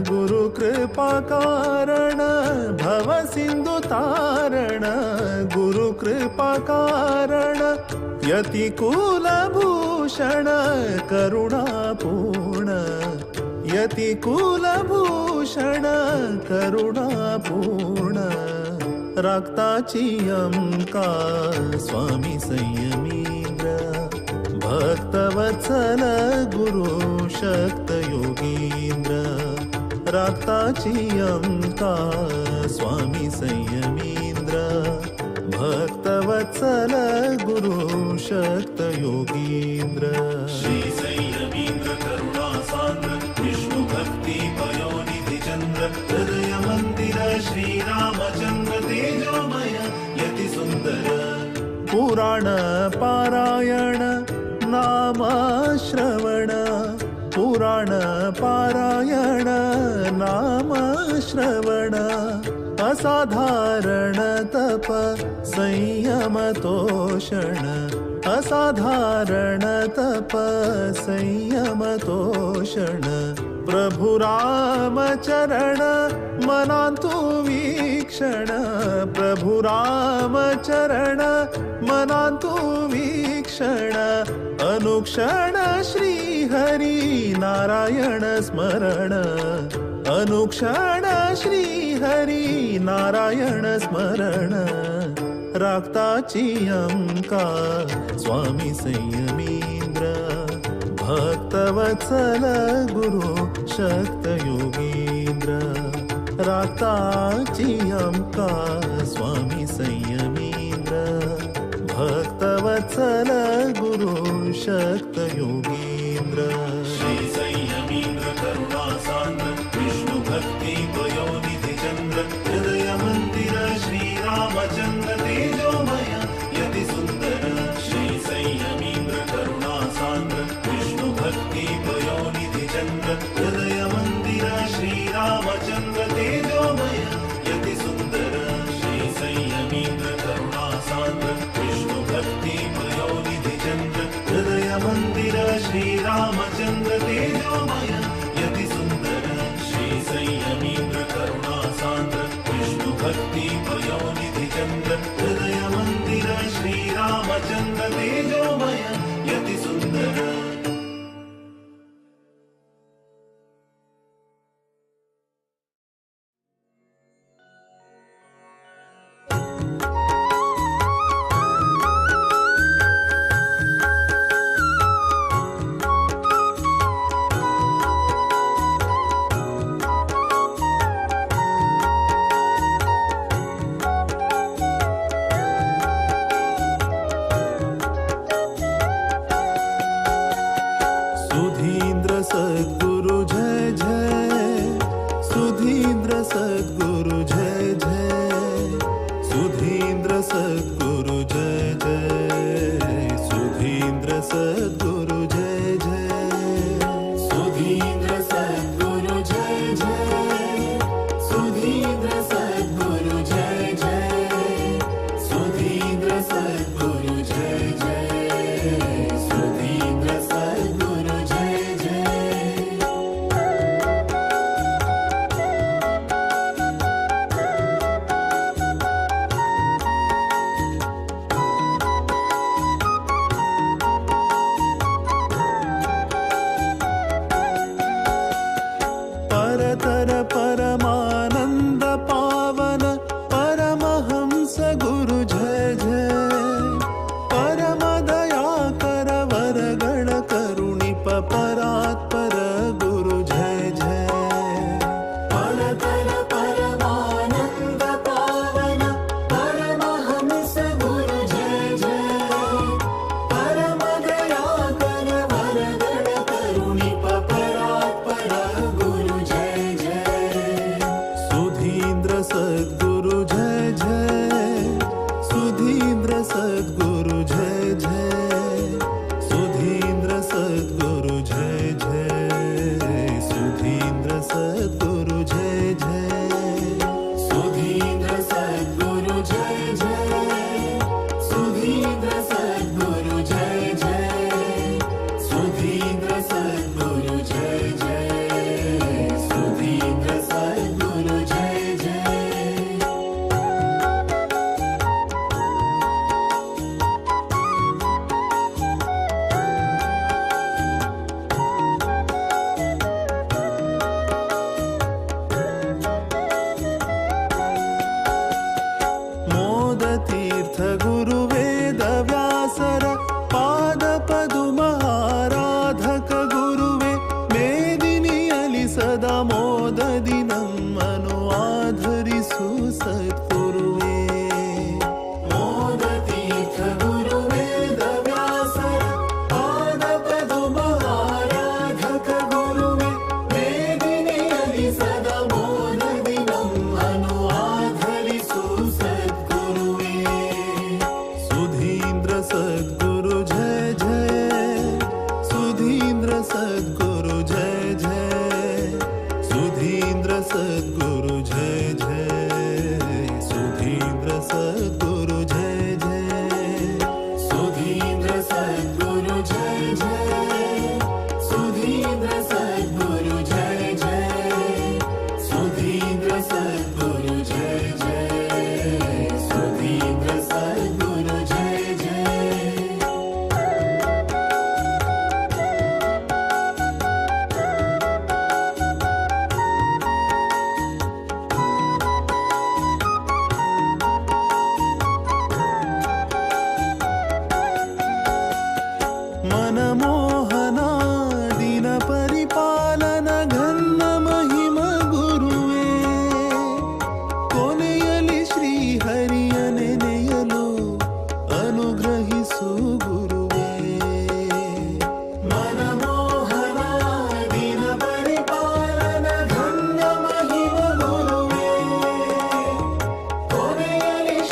गुरु कृपा कारण भव सिंधु तारण गुरु कृपा कारण यति कुलभूषण करुणापूर्ण यति कुलभूषण करुणापूर्ण राक्ताची अंका स्वामी संयमींद्र भक्तवत्सल गुरु शक्त योगींद्र राक्ताची अंका स्वामी संयमींद्र भक्तवत्सल गुरु शक्त योगींद्र श्री संयमींद्र करुणा सान्द्र विष्णु भक्ति पयोनिधि चंद्र हृदय मंदिर श्री रामचंद्र तेजोमय यति सुंदर पुराण पारायण नाम श्रवण पुराण पारायण नाम श्रवण असाधारण तप संयम तोषण असाधारण तप संयम तोषण प्रभु रामचरण मनांतु वीक्षण प्रभु रामचरण मनांतु वीक्षण अनुक्षण श्री हरि नारायण स्मरण अनुक्षण श्री हरि नारायण स्मरण राक्ताची अंका स्वामी संयमींद्र भक्तवत्सल गुरु शक्त योगींद्र राक्ताची अंका स्वामी संयमींद्र भक्तवत्सल गुरु शक्त योगींद्र श्री संयमींद्र करुणा सान्द्र विष्णु भक्ति पयोनिधि चंद्र हृदय मंदिर श्री रामचंद्र तेजोमय यति सुंदर श्री संयमींद्र करुणा सान्द्र विष्णु भक्ति पयोनिधि चंद्र हृदय मंदिर श्री रामचंद्र तेजोमय यति सुंदर श्री संयमींद्र करुणा सान्द्र विष्णु भक्ति पयोनिधि चंद्र हृदय मंदिर श्री रामचंद्र तेजोमय यति सुंदर श्री संयमींद्र करुणा सान्द्र विष्णु भक्ति पयोनिधि चंद्र हृदय मंदिर श्री रामचंद्र तेजोमय यति सुंदर सुधींद्र सद्गुरु जय जय सुधींद्र सद्गुरु जय जय सुधींद्र सद्गुरु जय जय सुधींद्र सद्गुरु जय जय सुधींद्र सद्गुरु जय जय सुधींद्र सद्गुरु जय जय सुधींद्र सद्गुरु जय जय सुधींद्र सद्गुरु जय जय जय जय